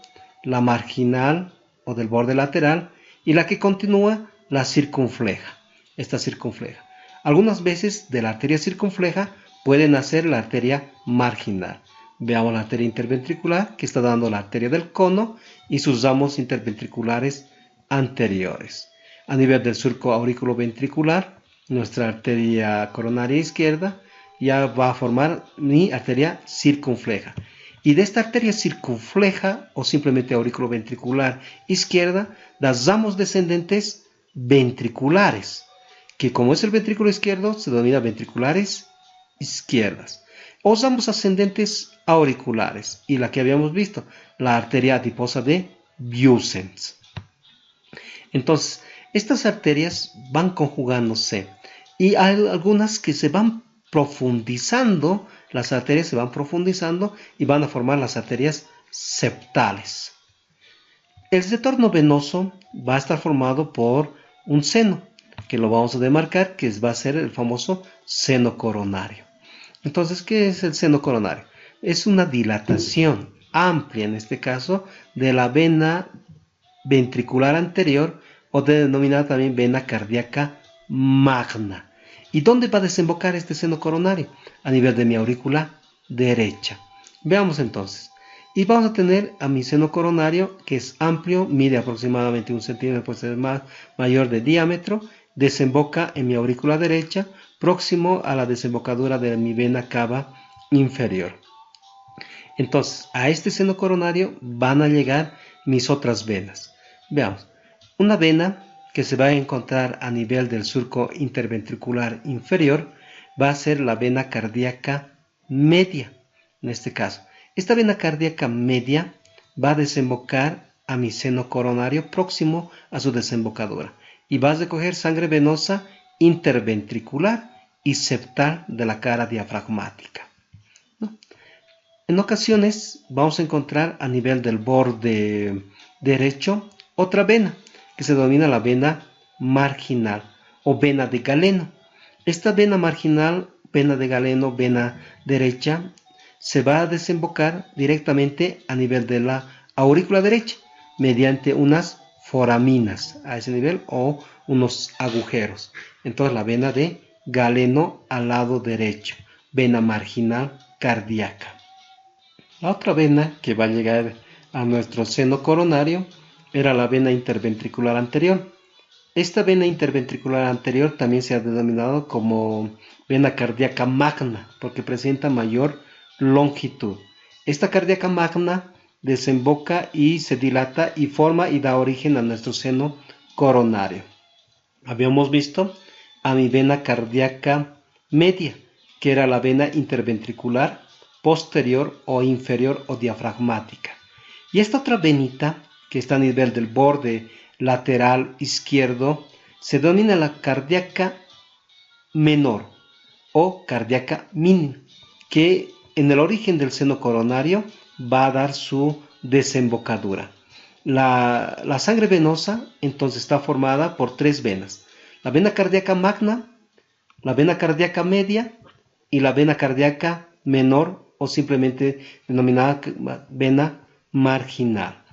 la marginal o del borde lateral y la que continúa, la circunfleja. Esta circunfleja. Algunas veces de la arteria circunfleja puede nacer la arteria marginal. Veamos la arteria interventricular que está dando la arteria del cono y sus ramos interventriculares anteriores. A nivel del surco aurículo-ventricular, nuestra arteria coronaria izquierda ya va a formar mi arteria circunfleja. Y de esta arteria circunfleja o simplemente aurículo-ventricular izquierda, las ramos descendentes ventriculares, que como es el ventrículo izquierdo, se denomina ventriculares izquierdas. O ramos ascendentes auriculares, y la que habíamos visto, la arteria adiposa de Biossens. Entonces, estas arterias van conjugándose y hay algunas que se van profundizando, las arterias se van profundizando y van a formar las arterias septales. El retorno venoso va a estar formado por un seno, que lo vamos a demarcar, que va a ser el famoso seno coronario. Entonces, ¿qué es el seno coronario? Es una dilatación amplia, en este caso, de la vena ventricular anterior o denominada también vena cardíaca magna. ¿Y dónde va a desembocar este seno coronario? A nivel de mi aurícula derecha. Veamos entonces. Y vamos a tener a mi seno coronario, que es amplio, mide aproximadamente 1 centímetro, puede ser más mayor de diámetro, desemboca en mi aurícula derecha, próximo a la desembocadura de mi vena cava inferior. Entonces, a este seno coronario van a llegar mis otras venas. Veamos, una vena que se va a encontrar a nivel del surco interventricular inferior va a ser la vena cardíaca media, en este caso. Esta vena cardíaca media va a desembocar a mi seno coronario próximo a su desembocadura y va a recoger sangre venosa interventricular y septal de la cara diafragmática. En ocasiones vamos a encontrar a nivel del borde derecho otra vena que se denomina la vena marginal o vena de Galeno. Esta vena marginal, vena de Galeno, vena derecha, se va a desembocar directamente a nivel de la aurícula derecha mediante unas foraminas a ese nivel o unos agujeros. Entonces la vena de Galeno al lado derecho, vena marginal cardíaca. La otra vena que va a llegar a nuestro seno coronario era la vena interventricular anterior. Esta vena interventricular anterior también se ha denominado como vena cardíaca magna porque presenta mayor longitud. Esta cardíaca magna desemboca y se dilata y forma y da origen a nuestro seno coronario. Habíamos visto a mi vena cardíaca media, que era la vena interventricular posterior o inferior o diafragmática. Y esta otra venita, que está a nivel del borde lateral izquierdo, se denomina la cardíaca menor o cardíaca mínima, que en el origen del seno coronario va a dar su desembocadura. La sangre venosa entonces está formada por tres venas: la vena cardíaca magna, la vena cardíaca media y la vena cardíaca menor o simplemente denominada vena marginal.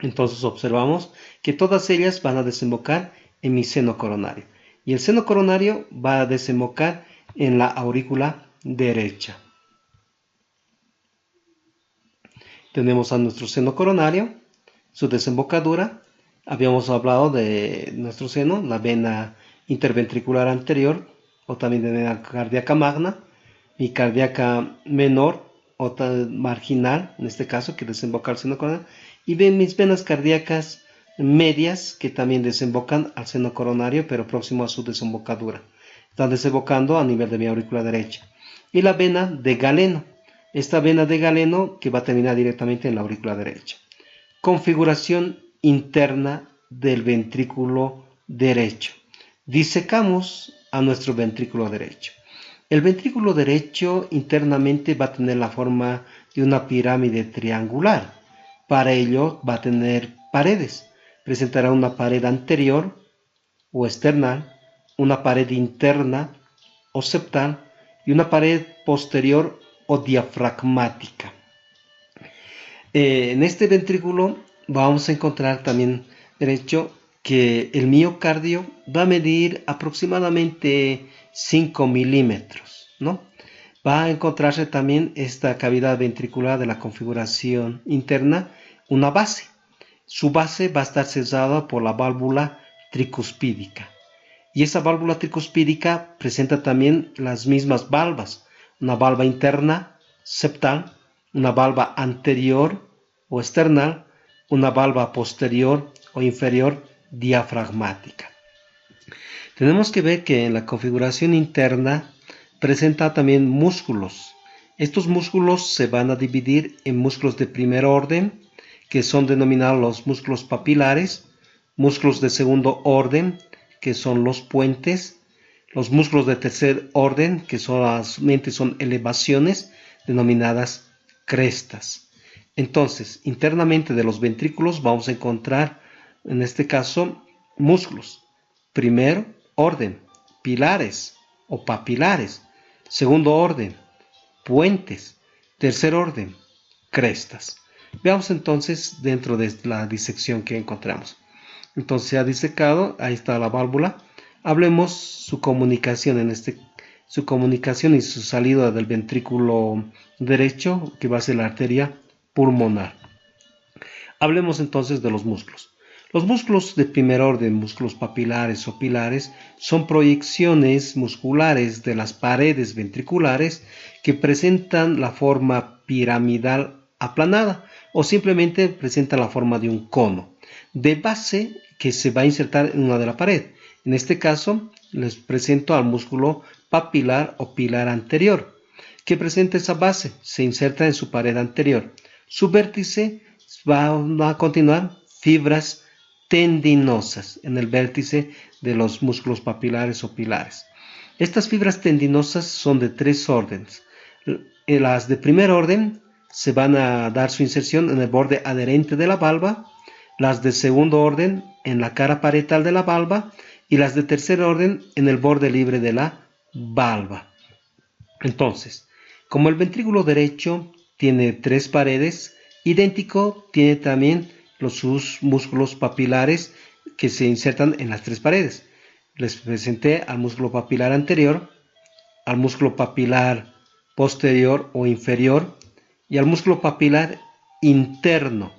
Entonces observamos que todas ellas van a desembocar en mi seno coronario y el seno coronario va a desembocar en la aurícula derecha. Tenemos a nuestro seno coronario, su desembocadura. Habíamos hablado de nuestro seno, la vena interventricular anterior o también de vena cardíaca magna, y cardíaca menor o marginal, en este caso, que desemboca al seno coronario, y ven mis venas cardíacas medias que también desembocan al seno coronario, pero próximo a su desembocadura. Están desembocando a nivel de mi aurícula derecha. Y la vena de Galeno, esta vena de Galeno que va a terminar directamente en la aurícula derecha. Configuración interna del ventrículo derecho. Disecamos a nuestro ventrículo derecho. El ventrículo derecho internamente va a tener la forma de una pirámide triangular. Para ello va a tener paredes. Presentará una pared anterior o external, una pared interna o septal y una pared posterior o diafragmática. En este ventrículo vamos a encontrar también derecho que el miocardio va a medir aproximadamente 5 milímetros, ¿no? Va a encontrarse también esta cavidad ventricular de la configuración interna, una base. Su base va a estar cerrada por la válvula tricuspídica. Y esa válvula tricuspídica presenta también las mismas valvas, una valva interna septal, una valva anterior o external, una valva posterior o inferior diafragmática. Tenemos que ver que en la configuración interna presenta también músculos. Estos músculos se van a dividir en músculos de primer orden, que son denominados los músculos papilares, músculos de segundo orden, que son los puentes, los músculos de tercer orden, que solamente son elevaciones, denominadas crestas. Entonces, internamente de los ventrículos vamos a encontrar, en este caso, músculos. Primer orden, pilares o papilares. Segundo orden, puentes. Tercer orden, crestas. Veamos entonces dentro de la disección que encontramos. Entonces se ha disecado, ahí está la válvula. Hablemos su comunicación, su comunicación y su salida del ventrículo derecho, que va a ser la arteria pulmonar. Hablemos entonces de los músculos. Los músculos de primer orden, músculos papilares o pilares, son proyecciones musculares de las paredes ventriculares que presentan la forma piramidal aplanada o simplemente presentan la forma de un cono de base que se va a insertar en una de la pared. En este caso, les presento al músculo papilar o pilar anterior, que presenta esa base, se inserta en su pared anterior. Su vértice va a continuar fibras tendinosas en el vértice de los músculos papilares o pilares. Estas fibras tendinosas son de tres órdenes. Las de primer orden se van a dar su inserción en el borde adherente de la valva, las de segundo orden en la cara parietal de la valva y las de tercer orden en el borde libre de la valva. Entonces, como el ventrículo derecho tiene tres paredes, idéntico tiene también sus músculos papilares que se insertan en las tres paredes. Les presenté al músculo papilar anterior, al músculo papilar posterior o inferior, y al músculo papilar interno.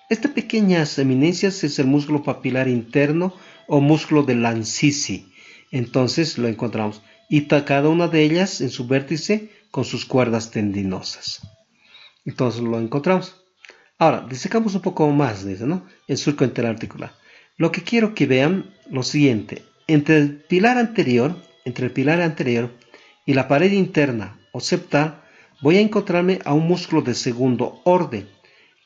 Esta pequeñas eminencias es el músculo papilar interno o músculo de Lancisi. Entonces lo encontramos. Y cada una de ellas en su vértice con sus cuerdas tendinosas. Entonces lo encontramos. Ahora, disecamos un poco más de eso, ¿no? El surco interarticular. Lo que quiero que vean lo siguiente. Entre el pilar anterior y la pared interna o septal, voy a encontrarme a un músculo de segundo orden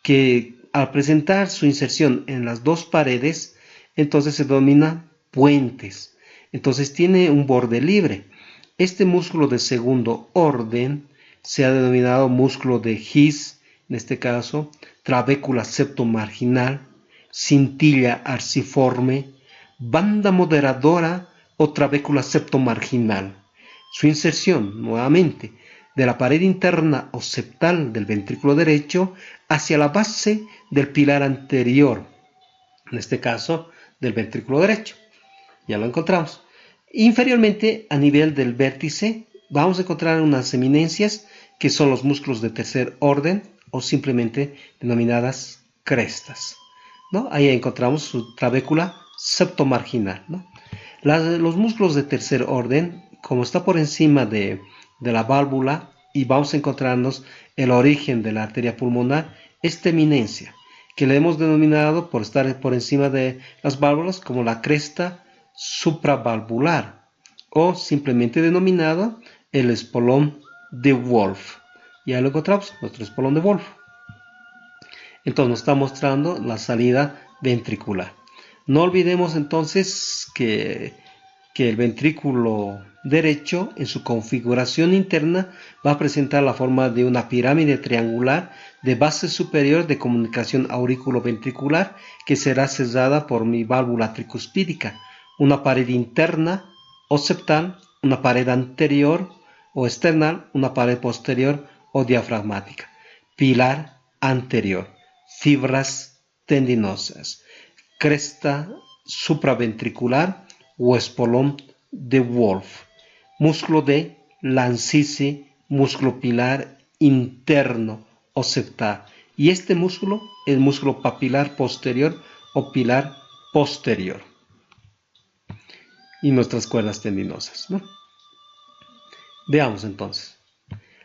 que al presentar su inserción en las dos paredes, entonces se denomina puentes. Entonces tiene un borde libre. Este músculo de segundo orden se ha denominado músculo de His, en este caso, trabécula septomarginal, cintilla arciforme, banda moderadora o trabécula septomarginal. Su inserción, nuevamente, de la pared interna o septal del ventrículo derecho hacia la base del pilar anterior, en este caso, del ventrículo derecho. Ya lo encontramos. Inferiormente, a nivel del vértice, vamos a encontrar unas eminencias que son los músculos de tercer orden o simplemente denominadas crestas, ¿no? Ahí encontramos su trabécula septomarginal, ¿no? Los músculos de tercer orden, como está por encima de la válvula y vamos a encontrarnos el origen de la arteria pulmonar, esta eminencia, que le hemos denominado por estar por encima de las válvulas como la cresta supravalvular o simplemente denominado el espolón de Wolff. Ya lo encontramos, nuestro espolón de Wolff. Entonces nos está mostrando la salida ventricular. No olvidemos entonces que el ventrículo derecho en su configuración interna va a presentar la forma de una pirámide triangular de base superior de comunicación auriculoventricular que será cerrada por mi válvula tricuspídica, una pared interna o septal, una pared anterior o external, una pared posterior o diafragmática, pilar anterior, fibras tendinosas, cresta supraventricular o espolón de Wolff, músculo de Lancisi, músculo pilar interno o septal. Y este músculo es el músculo papilar posterior o pilar posterior. Y nuestras cuerdas tendinosas, ¿no? Veamos entonces.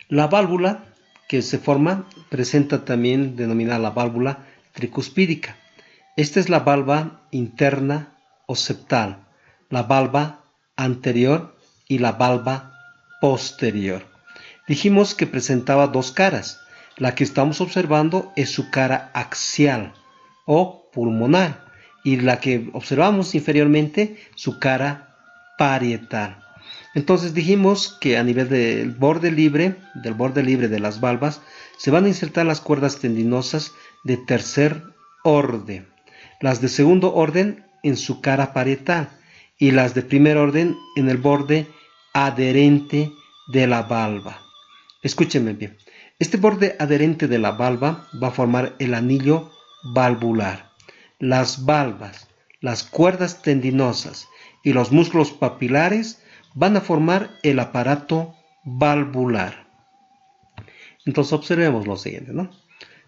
La válvula que se forma presenta también denominada la válvula tricuspídica. Esta es la valva interna o septal, la valva anterior y la valva posterior. Dijimos que presentaba dos caras. La que estamos observando es su cara axial o pulmonar y la que observamos inferiormente su cara parietal. Entonces dijimos que a nivel del borde libre de las valvas se van a insertar las cuerdas tendinosas de tercer orden, las de segundo orden en su cara parietal y las de primer orden en el borde adherente de la valva. Escúchenme bien, este borde adherente de la valva va a formar el anillo valvular. Las valvas, las cuerdas tendinosas y los músculos papilares van a formar el aparato valvular. Entonces observemos lo siguiente, ¿no?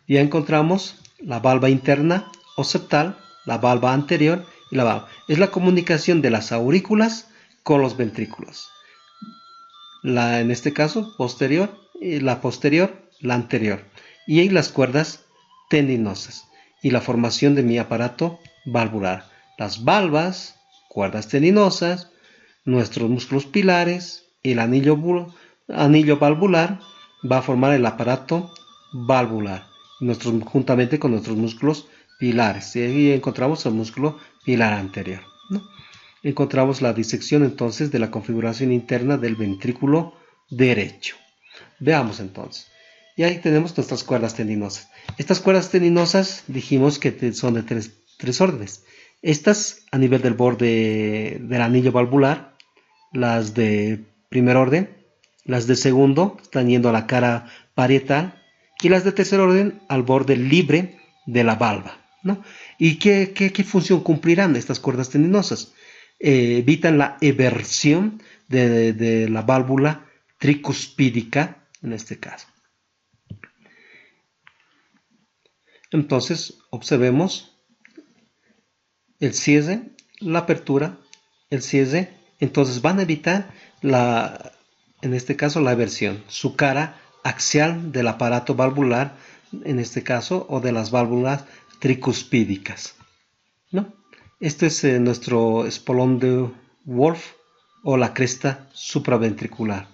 Ya encontramos la valva interna o septal, la valva anterior y la valva. Es la comunicación de las aurículas con los ventrículos. En este caso, posterior, la posterior, la anterior. Y ahí las cuerdas tendinosas y la formación de mi aparato valvular. Las valvas, cuerdas tendinosas, nuestros músculos pilares y el anillo valvular va a formar el aparato valvular juntamente con nuestros músculos pilares. Y ahí encontramos el músculo pilar anterior, ¿no? Encontramos la disección entonces de la configuración interna del ventrículo derecho. Veamos entonces. Y ahí tenemos nuestras cuerdas tendinosas. Estas cuerdas tendinosas dijimos que son de tres órdenes. Estas a nivel del borde del anillo valvular, las de primer orden, las de segundo están yendo a la cara parietal y las de tercer orden al borde libre de la valva, ¿no? ¿Y qué función cumplirán estas cuerdas tendinosas? Evitan la eversión de la válvula tricuspídica, en este caso. Entonces, observemos el cierre, la apertura, el cierre. Entonces van a evitar en este caso la eversión, su cara axial del aparato valvular, en este caso, o de las válvulas tricuspídicas, ¿no? Este es nuestro espolón de Wolff o la cresta supraventricular.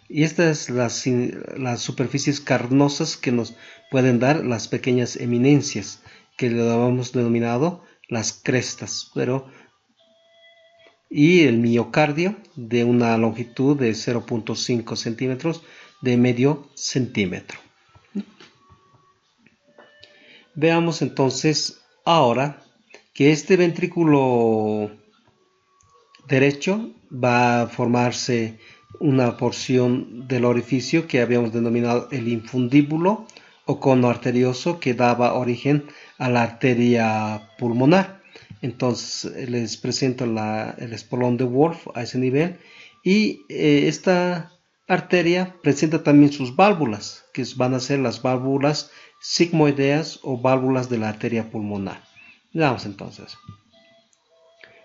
Y estas son las superficies carnosas que nos pueden dar las pequeñas eminencias, que le hemos denominado las crestas, y el miocardio de una longitud de 0.5 centímetros de medio centímetro. Veamos entonces ahora que este ventrículo derecho va a formarse una porción del orificio que habíamos denominado el infundíbulo o cono arterioso, que daba origen a la arteria pulmonar. Entonces les presento el espolón de Wolff a ese nivel, y esta arteria presenta también sus válvulas, que van a ser las válvulas sigmoideas o válvulas de la arteria pulmonar. Veamos entonces.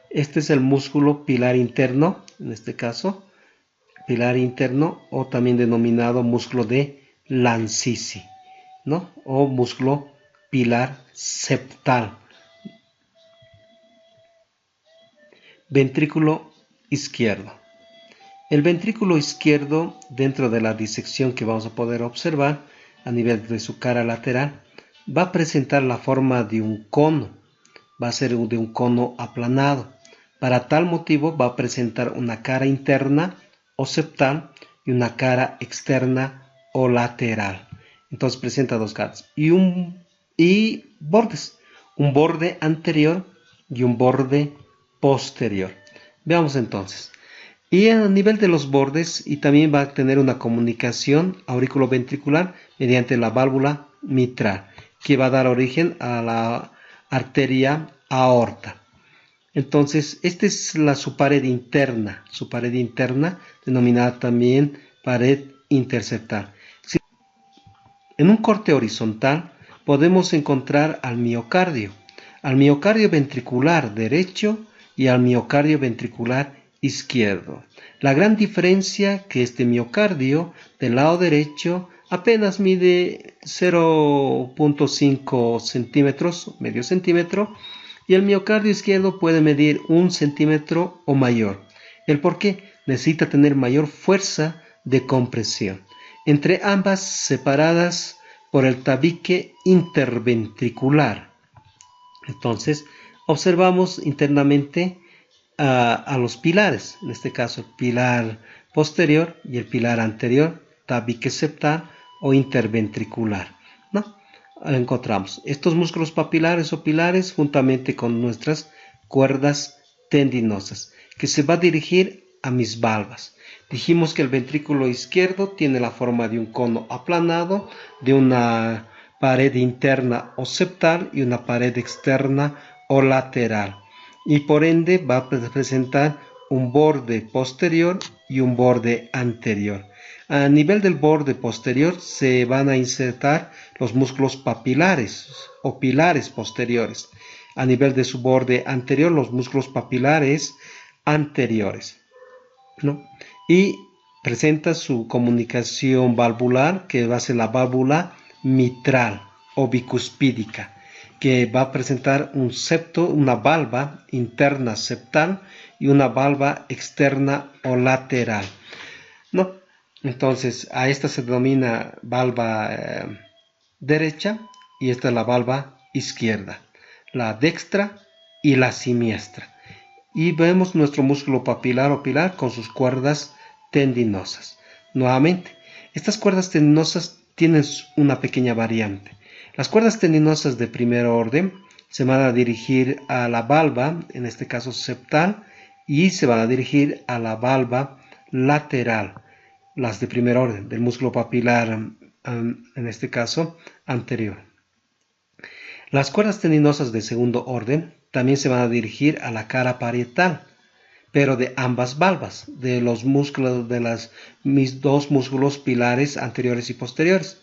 Este es el músculo pilar interno, en este caso, pilar interno, o también denominado músculo de Lancisi, ¿no? O músculo pilar septal. Ventrículo izquierdo. El ventrículo izquierdo, dentro de la disección que vamos a poder observar a nivel de su cara lateral, va a presentar la forma de un cono, va a ser de un cono aplanado. Para tal motivo va a presentar una cara interna o septal y una cara externa o lateral. Entonces presenta dos caras y bordes, un borde anterior y un borde posterior. Veamos entonces. Y a nivel de los bordes, y también va a tener una comunicación auriculoventricular mediante la válvula mitral, que va a dar origen a la arteria aorta. Entonces, esta es su pared interna denominada también pared interseptal. En un corte horizontal podemos encontrar al miocardio ventricular derecho y al miocardio ventricular izquierdo. La gran diferencia que este miocardio del lado derecho apenas mide 0.5 centímetros, medio centímetro, y el miocardio izquierdo puede medir 1 centímetro o mayor. ¿El por qué? Necesita tener mayor fuerza de compresión. Entre ambas separadas por el tabique interventricular. Entonces, observamos internamente a los pilares, en este caso el pilar posterior y el pilar anterior, tabique septal o interventricular, ¿no? Encontramos estos músculos papilares o pilares juntamente con nuestras cuerdas tendinosas, que se va a dirigir a mis valvas. Dijimos que el ventrículo izquierdo tiene la forma de un cono aplanado, de una pared interna o septal y una pared externa o lateral, y por ende va a presentar un borde posterior y un borde anterior. A nivel del borde posterior se van a insertar los músculos papilares o pilares posteriores. A nivel de su borde anterior, los músculos papilares anteriores, ¿no? Y presenta su comunicación valvular, que va a ser la válvula mitral o bicuspídica, que va a presentar un septo, una valva interna septal y una valva externa o lateral, ¿no? Entonces, a esta se denomina valva derecha, y esta es la valva izquierda, la dextra y la siniestra. Y vemos nuestro músculo papilar o pilar con sus cuerdas tendinosas. Nuevamente, estas cuerdas tendinosas tienen una pequeña variante. Las cuerdas tendinosas de primer orden se van a dirigir a la valva, en este caso septal, y se van a dirigir a la valva lateral. Las de primer orden, del músculo papilar, en este caso anterior. Las cuerdas tendinosas de segundo orden también se van a dirigir a la cara parietal, pero de ambas valvas, de los músculos de mis dos músculos pilares anteriores y posteriores.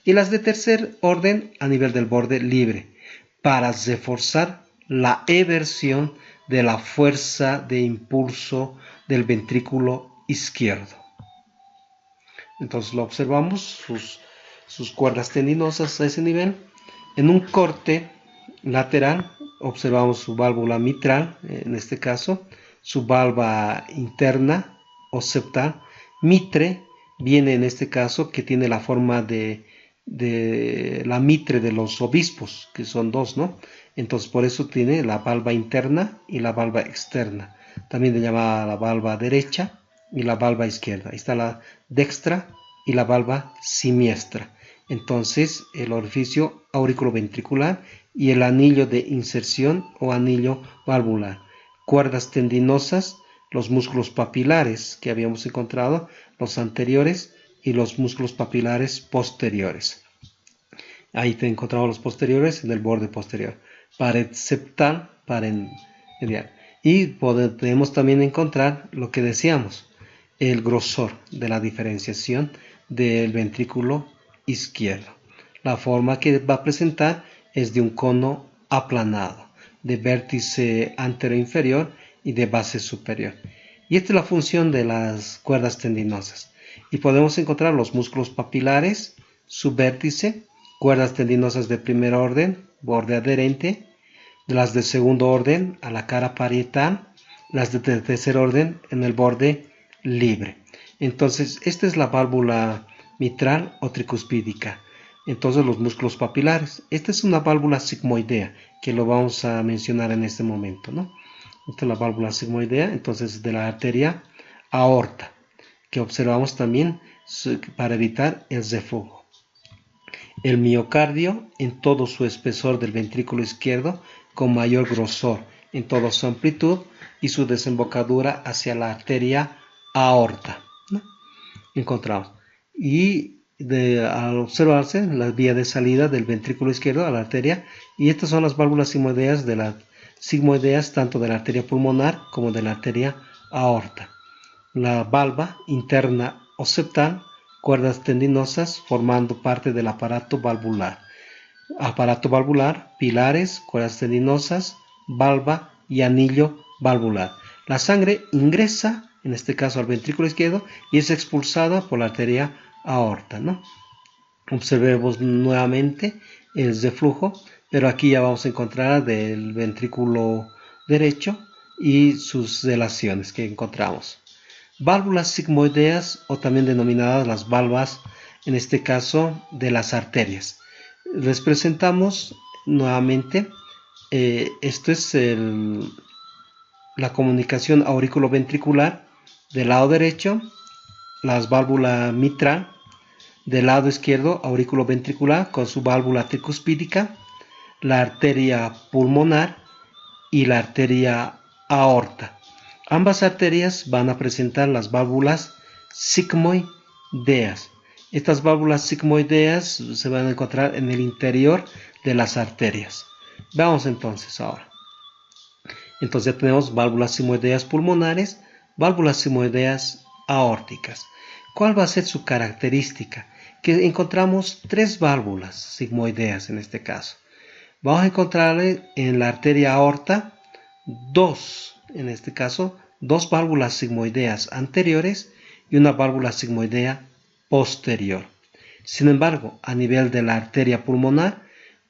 Y las de tercer orden a nivel del borde libre, para reforzar la eversión de la fuerza de impulso del ventrículo izquierdo. Entonces lo observamos, sus cuerdas tendinosas a ese nivel. En un corte lateral observamos su válvula mitral, en este caso, su valva interna o septal. Mitre viene en este caso que tiene la forma de la mitre de los obispos, que son dos, ¿no? Entonces por eso tiene la valva interna y la valva externa. También le llama la valva derecha y la valva izquierda. Ahí está la dextra y la valva siniestra. Entonces el orificio auriculoventricular y el anillo de inserción o anillo valvular. Cuerdas tendinosas, los músculos papilares que habíamos encontrado, los anteriores y los músculos papilares posteriores. Ahí te encontramos los posteriores en el borde posterior. Pared septal, pared medial. Y podemos también encontrar lo que decíamos, el grosor de la diferenciación del ventrículo izquierdo. La forma que va a presentar es de un cono aplanado, de vértice anteroinferior y de base superior. Y esta es la función de las cuerdas tendinosas. Y podemos encontrar los músculos papilares, subvértice, cuerdas tendinosas de primer orden, borde adherente, las de segundo orden a la cara parietal, las de tercer orden en el borde libre. Entonces, esta es la válvula mitral o tricuspídica. Entonces, los músculos papilares. Esta es una válvula sigmoidea, que lo vamos a mencionar en este momento, ¿no? Esta es la válvula sigmoidea, entonces, de la arteria aorta, que observamos también para evitar el reflujo. El miocardio en todo su espesor del ventrículo izquierdo, con mayor grosor en toda su amplitud y su desembocadura hacia la arteria aorta, ¿no? Encontramos. Y al observarse la vía de salida del ventrículo izquierdo a la arteria, y estas son las válvulas sigmoideas tanto de la arteria pulmonar como de la arteria aorta. La valva interna o septal, cuerdas tendinosas formando parte del aparato valvular. Aparato valvular, pilares, cuerdas tendinosas, valva y anillo valvular. La sangre ingresa, en este caso al ventrículo izquierdo, y es expulsada por la arteria aorta, ¿no? Observemos nuevamente el reflujo, pero aquí ya vamos a encontrar del ventrículo derecho y sus relaciones que encontramos. Válvulas sigmoideas o también denominadas las valvas, en este caso de las arterias. Les presentamos nuevamente, esto es la comunicación auriculoventricular del lado derecho, las válvulas mitral, del lado izquierdo auriculoventricular con su válvula tricuspídica, la arteria pulmonar y la arteria aorta. Ambas arterias van a presentar las válvulas sigmoideas. Estas válvulas sigmoideas se van a encontrar en el interior de las arterias. Veamos entonces ahora. Entonces ya tenemos válvulas sigmoideas pulmonares, válvulas sigmoideas aórticas. ¿Cuál va a ser su característica? Que encontramos tres válvulas sigmoideas en este caso. Vamos a encontrar en la arteria aorta en este caso, dos válvulas sigmoideas anteriores y una válvula sigmoidea posterior. Sin embargo, a nivel de la arteria pulmonar,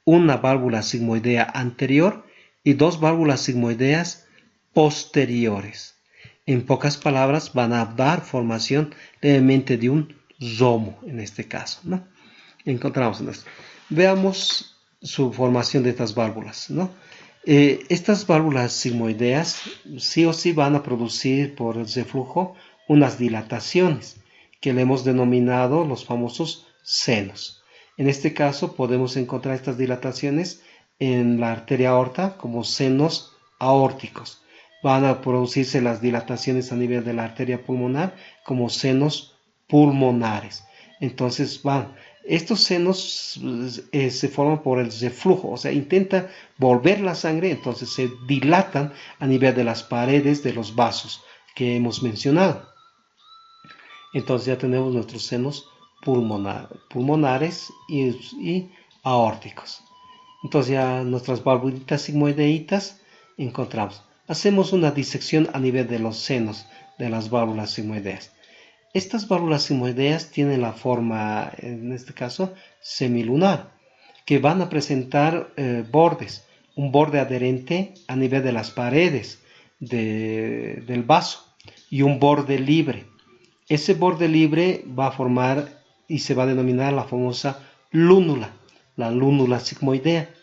una válvula sigmoidea anterior y dos válvulas sigmoideas posteriores. En pocas palabras, van a dar formación levemente de un romo en este caso, ¿no? Encontramos en esto. Veamos su formación de estas válvulas, ¿no? Estas válvulas sigmoideas sí o sí van a producir por el reflujo unas dilataciones que le hemos denominado los famosos senos. En este caso podemos encontrar estas dilataciones en la arteria aorta como senos aórticos. Van a producirse las dilataciones a nivel de la arteria pulmonar como senos pulmonares. Entonces Estos senos se forman por el reflujo, o sea, intenta volver la sangre, entonces se dilatan a nivel de las paredes de los vasos que hemos mencionado. Entonces ya tenemos nuestros senos pulmonares y aórticos. Entonces ya nuestras valvulitas sigmoideitas encontramos. Hacemos una disección a nivel de los senos de las válvulas sigmoideas. Estas válvulas sigmoideas tienen la forma, en este caso, semilunar, que van a presentar bordes, un borde adherente a nivel de las paredes del vaso y un borde libre. Ese borde libre va a formar y se va a denominar la famosa lúnula, la lúnula sigmoidea,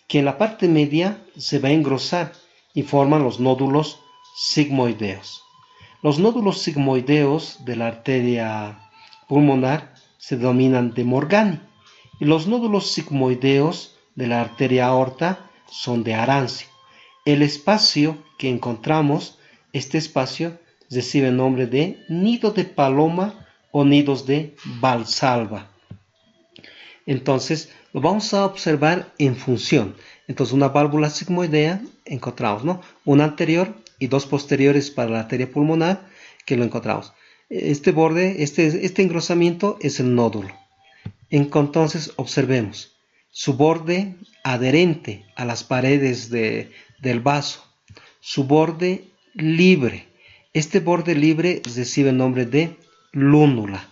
que en la parte media se va a engrosar y forman los nódulos sigmoideos. Los nódulos sigmoideos de la arteria pulmonar se denominan de Morgani y los nódulos sigmoideos de la arteria aorta son de Arancio. El espacio que encontramos, este espacio recibe el nombre de nido de paloma o nidos de Valsalva. Entonces, lo vamos a observar en función. Entonces, una válvula sigmoidea encontramos, ¿no? Una anterior y dos posteriores para la arteria pulmonar, que lo encontramos. Este borde, este engrosamiento es el nódulo. Entonces, observemos su borde adherente a las paredes del vaso, su borde libre. Este borde libre recibe el nombre de lúnula.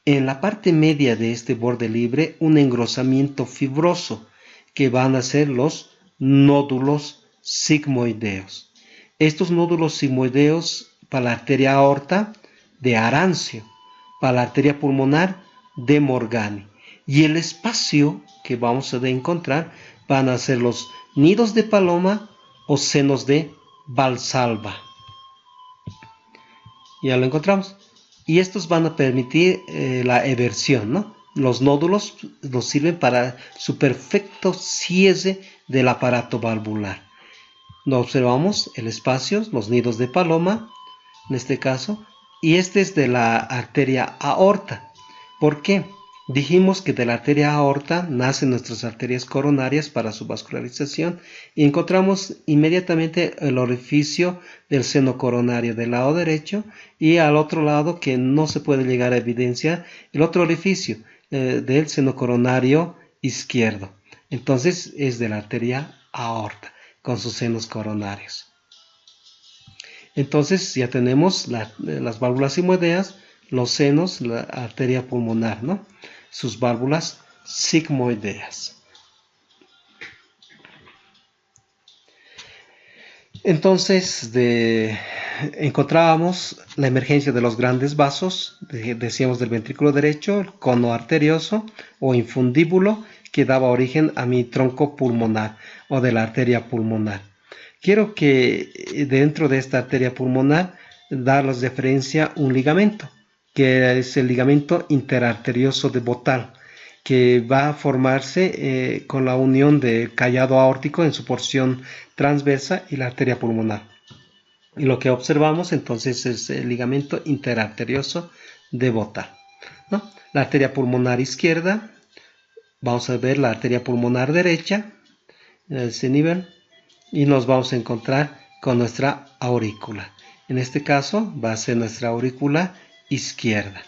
En la parte media de este borde libre, un engrosamiento fibroso, que van a ser los nódulos sigmoideos. Estos nódulos sigmoideos para la arteria aorta de Arancio, para la arteria pulmonar de Morgani. Y el espacio que vamos a encontrar van a ser los nidos de paloma o senos de Valsalva. Ya lo encontramos. Y estos van a permitir la eversión, ¿no? Los nódulos nos sirven para su perfecto cierre del aparato valvular. Nos observamos el espacio, los nidos de paloma, en este caso, y este es de la arteria aorta. ¿Por qué? Dijimos que de la arteria aorta nacen nuestras arterias coronarias para su vascularización y encontramos inmediatamente el orificio del seno coronario del lado derecho y al otro lado, que no se puede llegar a evidenciar, el otro orificio del seno coronario izquierdo. Entonces es de la arteria aorta con sus senos coronarios. Entonces ya tenemos las válvulas sigmoideas, los senos, la arteria pulmonar, ¿no? Sus válvulas sigmoideas. Entonces encontrábamos la emergencia de los grandes vasos, decíamos del ventrículo derecho, el cono arterioso o infundíbulo, que daba origen a mi tronco pulmonar o de la arteria pulmonar. Quiero que dentro de esta arteria pulmonar darles referencia un ligamento, que es el ligamento interarterioso de Bottal, que va a formarse con la unión del callado aórtico en su porción transversa y la arteria pulmonar. Y lo que observamos entonces es el ligamento interarterioso de Bottal, ¿no? La arteria pulmonar izquierda, vamos a ver la arteria pulmonar derecha, a ese nivel, y nos vamos a encontrar con nuestra aurícula. En este caso va a ser nuestra aurícula izquierda.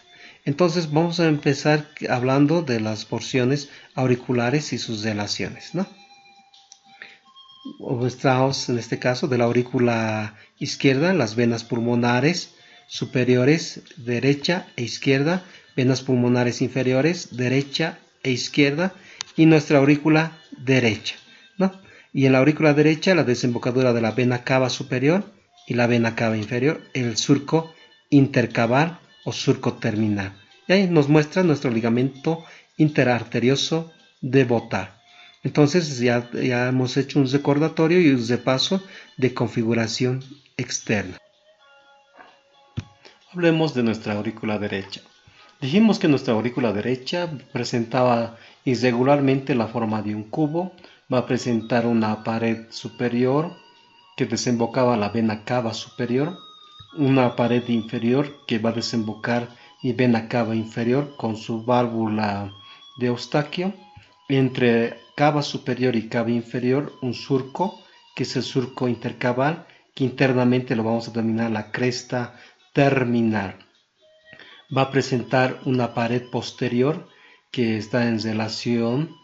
Entonces vamos a empezar hablando de las porciones auriculares y sus relaciones, ¿no? Mostramos en este caso de la aurícula izquierda las venas pulmonares superiores derecha e izquierda, venas pulmonares inferiores derecha e izquierda y nuestra aurícula derecha, ¿no? Y en la aurícula derecha la desembocadura de la vena cava superior y la vena cava inferior, el surco intercaval o surco terminal. Y ahí nos muestra nuestro ligamento interarterioso de Bottal. Entonces ya hemos hecho un recordatorio y un repaso de configuración externa. Hablemos de nuestra aurícula derecha. Dijimos que nuestra aurícula derecha presentaba irregularmente la forma de un cubo, va a presentar una pared superior que desembocaba la vena cava superior, una pared inferior que va a desembocar mi vena cava inferior con su válvula de Eustaquio, entre cava superior y cava inferior un surco, que es el surco intercaval, que internamente lo vamos a denominar la cresta terminal. Va a presentar una pared posterior que está en relación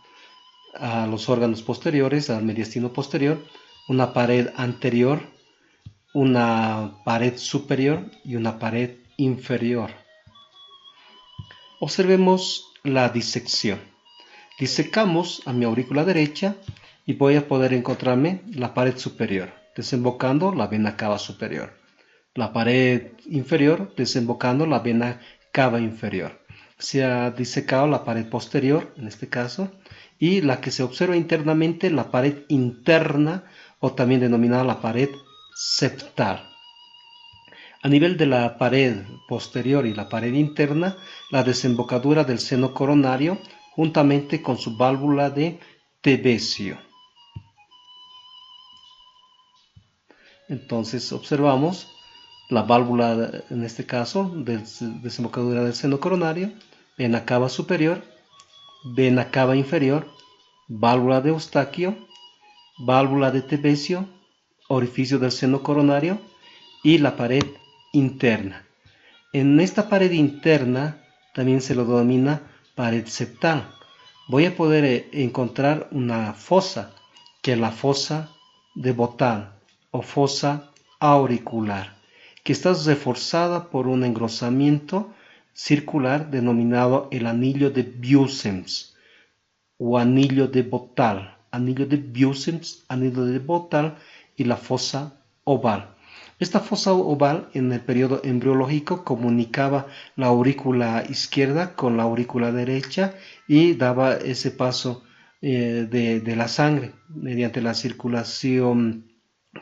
a los órganos posteriores, al mediastino posterior, una pared anterior, una pared superior y una pared inferior. Observemos la disección. Disecamos a mi aurícula derecha y voy a poder encontrarme la pared superior, desembocando la vena cava superior. La pared inferior, desembocando la vena cava inferior. Se ha disecado la pared posterior, en este caso, y la que se observa internamente, la pared interna, o también denominada la pared septal. A nivel de la pared posterior y la pared interna, la desembocadura del seno coronario, juntamente con su válvula de Tebesio. Entonces observamos la válvula, en este caso, de desembocadura del seno coronario, vena cava superior, vena cava inferior, válvula de Eustaquio, válvula de Tebesio, orificio del seno coronario y la pared interna. En esta pared interna también se lo denomina pared septal. Voy a poder encontrar una fosa, que es la fosa de Bottal o fosa auricular, que está reforzada por un engrosamiento circular denominado el anillo de Busems o anillo de Bottal, anillo de Busems, anillo de Bottal y la fosa oval. Esta fosa oval en el periodo embriológico comunicaba la aurícula izquierda con la aurícula derecha y daba ese paso de la sangre mediante la circulación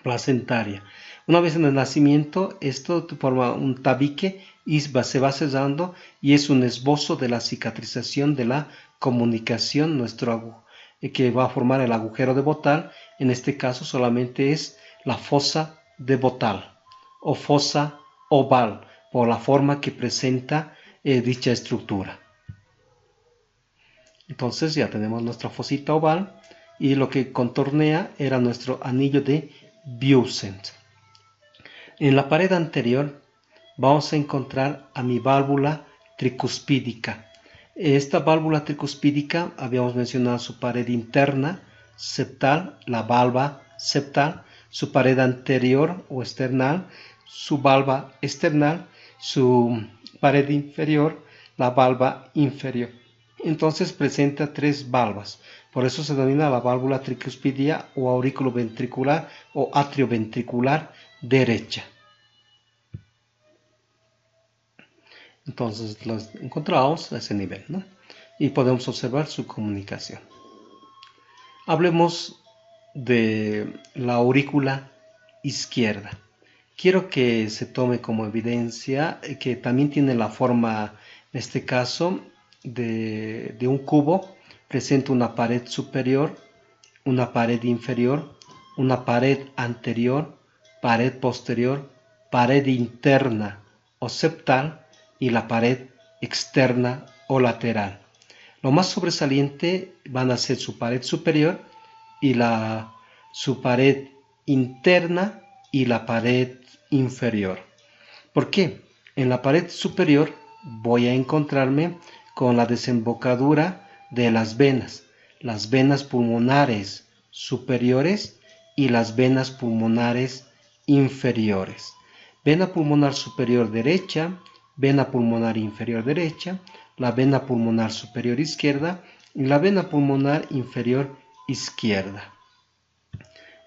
placentaria. Una vez en el nacimiento, esto forma un tabique y se va cerrando y es un esbozo de la cicatrización de la comunicación, que va a formar el agujero de Bottal. En este caso solamente es la fosa de Bottal o fosa oval por la forma que presenta dicha estructura. Entonces ya tenemos nuestra fosita oval y lo que contornea era nuestro anillo de Busems. En la pared anterior vamos a encontrar a mi válvula tricuspídica. Esta válvula tricuspídica habíamos mencionado su pared interna septal, la valva septal, su pared anterior o external, su valva external, su pared inferior, la valva inferior. Entonces presenta tres valvas, por eso se denomina la válvula tricuspidia o aurículo ventricular o atrioventricular derecha. Entonces los encontramos a ese nivel, ¿no? Y podemos observar su comunicación. Hablemos de la aurícula izquierda. Quiero que se tome como evidencia que también tiene la forma, en este caso, de un cubo. Presenta una pared superior, una pared inferior, una pared anterior, pared posterior, pared interna o septal y la pared externa o lateral. Lo más sobresaliente van a ser su pared superior y su pared interna y la pared inferior. ¿Por qué? En la pared superior voy a encontrarme con la desembocadura de las venas pulmonares superiores y las venas pulmonares inferiores. Vena pulmonar superior derecha, vena pulmonar inferior derecha, la vena pulmonar superior izquierda y la vena pulmonar inferior izquierda.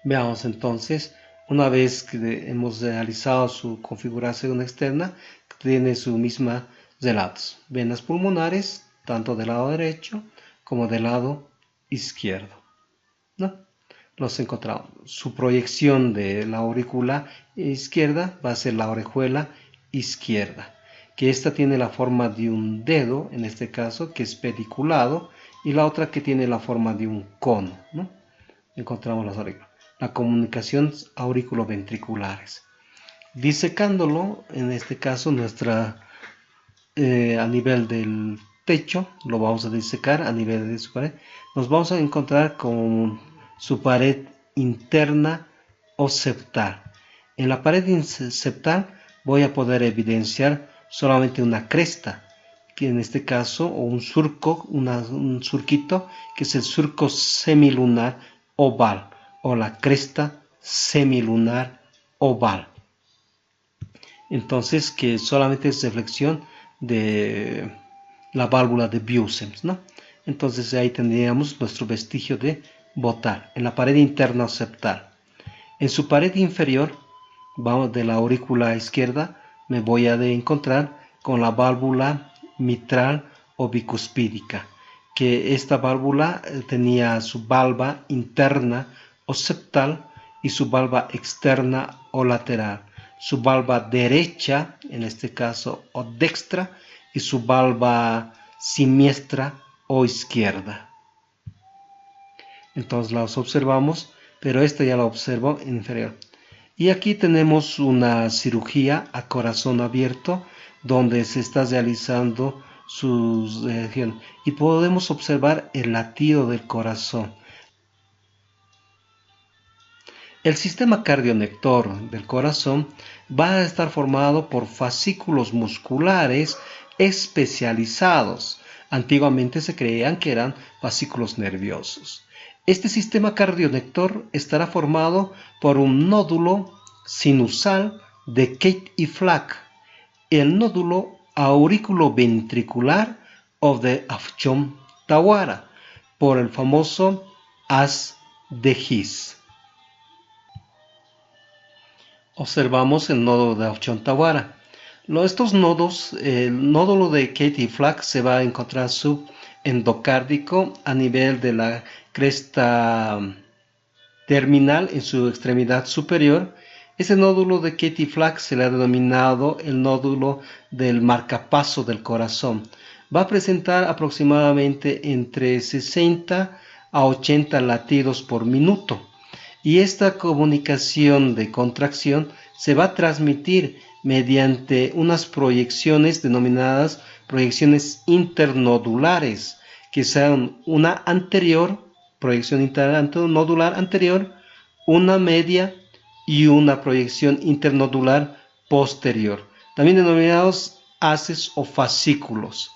Veamos entonces, una vez que hemos realizado su configuración externa, tiene su misma relatos. Venas pulmonares, tanto del lado derecho como del lado izquierdo, ¿no? Los encontramos. Su proyección de la aurícula izquierda va a ser la orejuela izquierda, que esta tiene la forma de un dedo, en este caso, que es pediculado, y la otra que tiene la forma de un cono, ¿no? Encontramos las aurículas. La comunicación aurículo-ventriculares. Disecándolo, en este caso, a nivel del techo, lo vamos a disecar a nivel de su pared, nos vamos a encontrar con su pared interna o septal. En la pared septal voy a poder evidenciar solamente una cresta, que en este caso, o un surco, un surquito, que es el surco semilunar oval, o la cresta semilunar oval. Entonces, que solamente es reflexión de la válvula de Busems, ¿no? Entonces ahí tendríamos nuestro vestigio de Botar, en la pared interna septal. En su pared inferior, vamos de la aurícula izquierda, me voy a encontrar con la válvula mitral o bicuspídica, que esta válvula tenía su valva interna o septal y su valva externa o lateral, su valva derecha, en este caso, o dextra, y su valva siniestra o izquierda. Entonces las observamos, pero esta ya la observo en inferior. Y aquí tenemos una cirugía a corazón abierto, donde se está realizando sus y podemos observar el latido del corazón. El sistema cardionector del corazón va a estar formado por fascículos musculares especializados. Antiguamente se creían que eran fascículos nerviosos. Este sistema cardionector estará formado por un nódulo sinusal de Kate y Flack, el nódulo auriculoventricular o de Afchon-Tawara, por el famoso haz de His. Observamos el nodo de Afchon-Tawara. Estos nodos, el nódulo de Kate y Flack se va a encontrar subendocárdico a nivel de la cresta terminal en su extremidad superior. Ese nódulo de Kate y Flack se le ha denominado el nódulo del marcapaso del corazón. Va a presentar aproximadamente entre 60 a 80 latidos por minuto. Y esta comunicación de contracción se va a transmitir mediante unas proyecciones denominadas proyecciones internodulares, que sean una anterior, proyección internodular anterior, una media y una proyección internodular posterior, también denominados haces o fascículos.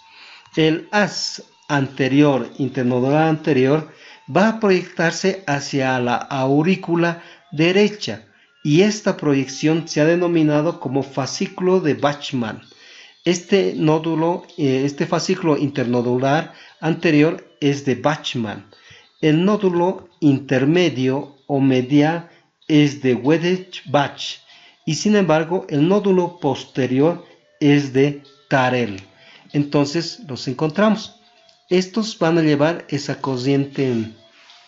El haz anterior, internodular anterior, va a proyectarse hacia la aurícula derecha y esta proyección se ha denominado como fascículo de Bachmann. Este nódulo, este fascículo internodular anterior es de Bachmann. El nódulo intermedio o medial es de Wedge-Bach y sin embargo el nódulo posterior es de Tarell. Entonces los encontramos. Estos van a llevar esa corriente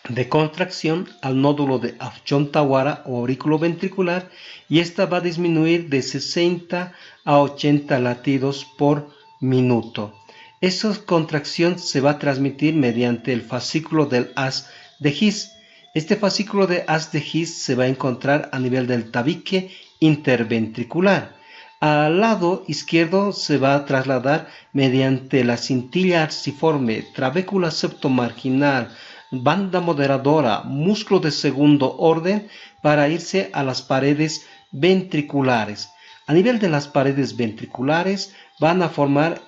de contracción al nódulo de Afchon-Tawara o aurículo ventricular y esta va a disminuir de 60 a 80 latidos por minuto. Esa contracción se va a transmitir mediante el fascículo del haz de His. Este fascículo de haz de His se va a encontrar a nivel del tabique interventricular. Al lado izquierdo se va a trasladar mediante la cintilla arciforme, trabécula septomarginal, banda moderadora, músculo de segundo orden para irse a las paredes ventriculares. A nivel de las paredes ventriculares van a formar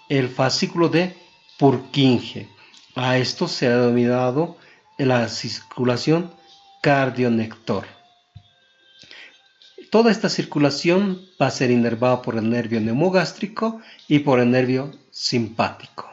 el fascículo de Purkinje. A esto se ha denominado la circulación cardionector. Toda esta circulación va a ser inervada por el nervio neumogástrico y por el nervio simpático.